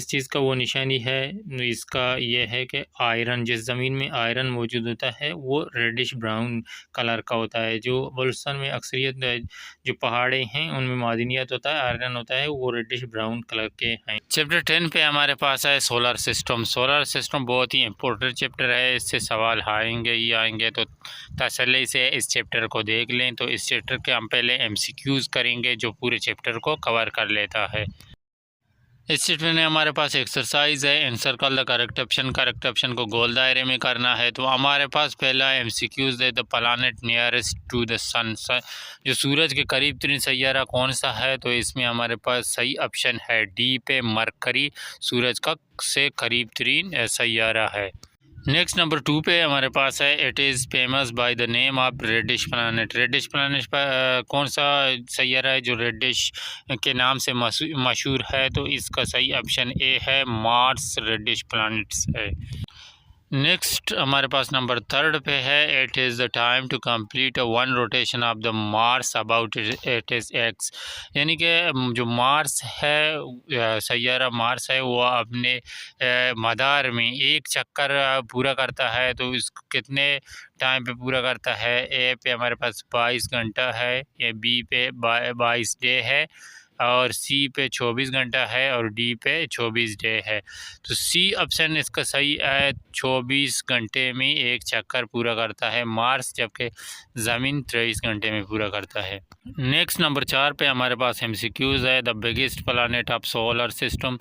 चीज़ का वो निशानी है। इसका ये है कि आयरन, जिस ज़मीन में आयरन मौजूद होता है वो रेडिश ब्राउन कलर का होता है। जो बलुचिस्तान में अक्सरियत जो पहाड़े हैं उनमें मादनियत होता है, आयरन होता है, वो रेडिश ब्राउन कलर के हैं। चैप्टर 10 पे हमारे पास है सोलर सिस्टम। सोलर सिस्टम बहुत ही इम्पोर्टेंट चैप्टर है, इससे सवाल आएंगे ही आएंगे, तो तसल्ली से इस चैप्टर को देख लें। तो इस चैप्टर के हम पहले एमसीक्यूज़ करेंगे जो पूरे चैप्टर को कवर कर लेता है। इस स्टेटमेंट में हमारे पास एक्सरसाइज है, एंसर द करेक्ट ऑप्शन को गोल दायरे में करना है। तो हमारे पास पहला MCQs है, the planet nearest to the sun, जो सूरज के करीब तरीन सैयारा कौन सा है। तो इसमें हमारे पास सही ऑप्शन है डी पे मरकरी, सूरज का से करीब तरीन सैयारा है। नेक्स्ट नंबर 2 पे हमारे पास है, it is famous by the name of reddish planet. Reddish planet पर कौन सा सैयारा है जो रेडिश के नाम से मशहूर है। तो इसका सही ऑप्शन ए है, मार्स रेडिश प्लानट्स है। नेक्स्ट हमारे पास नंबर 3 पे है, it is the time to complete one rotation of the Mars about it is X. यानी कि जो मार्स है, सैयारा मार्स है, वो अपने मदार में एक चक्कर पूरा करता है। तो इसको कितने टाइम पे पूरा करता है। ए पे हमारे पास 22 घंटा है, या बी पे 22 डे है, और सी पे 24 घंटा है, और डी पे 24 डे है। तो सी ऑप्शन इसका सही है, 24 घंटे में एक चक्कर पूरा करता है मार्स, जबकि ज़मीन 23 घंटे में पूरा करता है। नेक्स्ट नंबर 4 पे हमारे पास MCQs है, the biggest planet of solar system.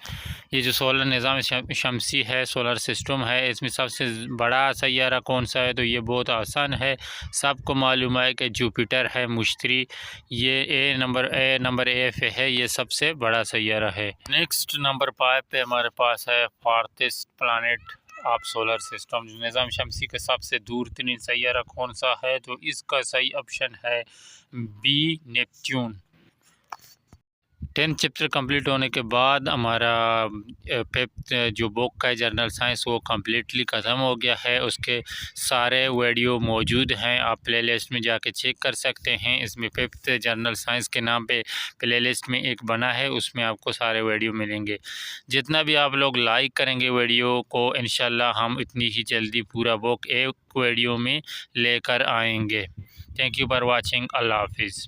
ये जो सोलर निज़ाम शमसी है, सोलर सिस्टम है, इसमें सबसे बड़ा सैयारा कौन सा है। तो ये बहुत आसान है, सबको मालूम है कि जुपिटर है, मुश्तरी। ये नंबर ए पे है, ये सबसे बड़ा सैयारा है। नेक्स्ट नंबर 5 पे हमारे पास है, फार्थेस्ट प्लानेट आप सोलर सिस्टम, जो निज़ाम शमसी के सबसे दूर तरीन सैयारा कौन सा है। तो इसका सही ऑप्शन है B, Neptune. 10th chapter complete होने के बाद हमारा फिफ्थ जो बुक का जर्नल साइंस वो कम्प्लीटली ख़त्म हो गया है। उसके सारे वीडियो मौजूद हैं, आप प्लेलिस्ट में जाके चेक कर सकते हैं। इसमें फिफ्थ जर्नल साइंस के नाम पे प्लेलिस्ट में एक बना है, उसमें आपको सारे वीडियो मिलेंगे। जितना भी आप लोग लाइक करेंगे वीडियो को, इंशाल्लाह हम इतनी ही जल्दी पूरा बुक एक वीडियो में लेकर आएंगे। Thank you for watching. अल्लाह हाफिज़।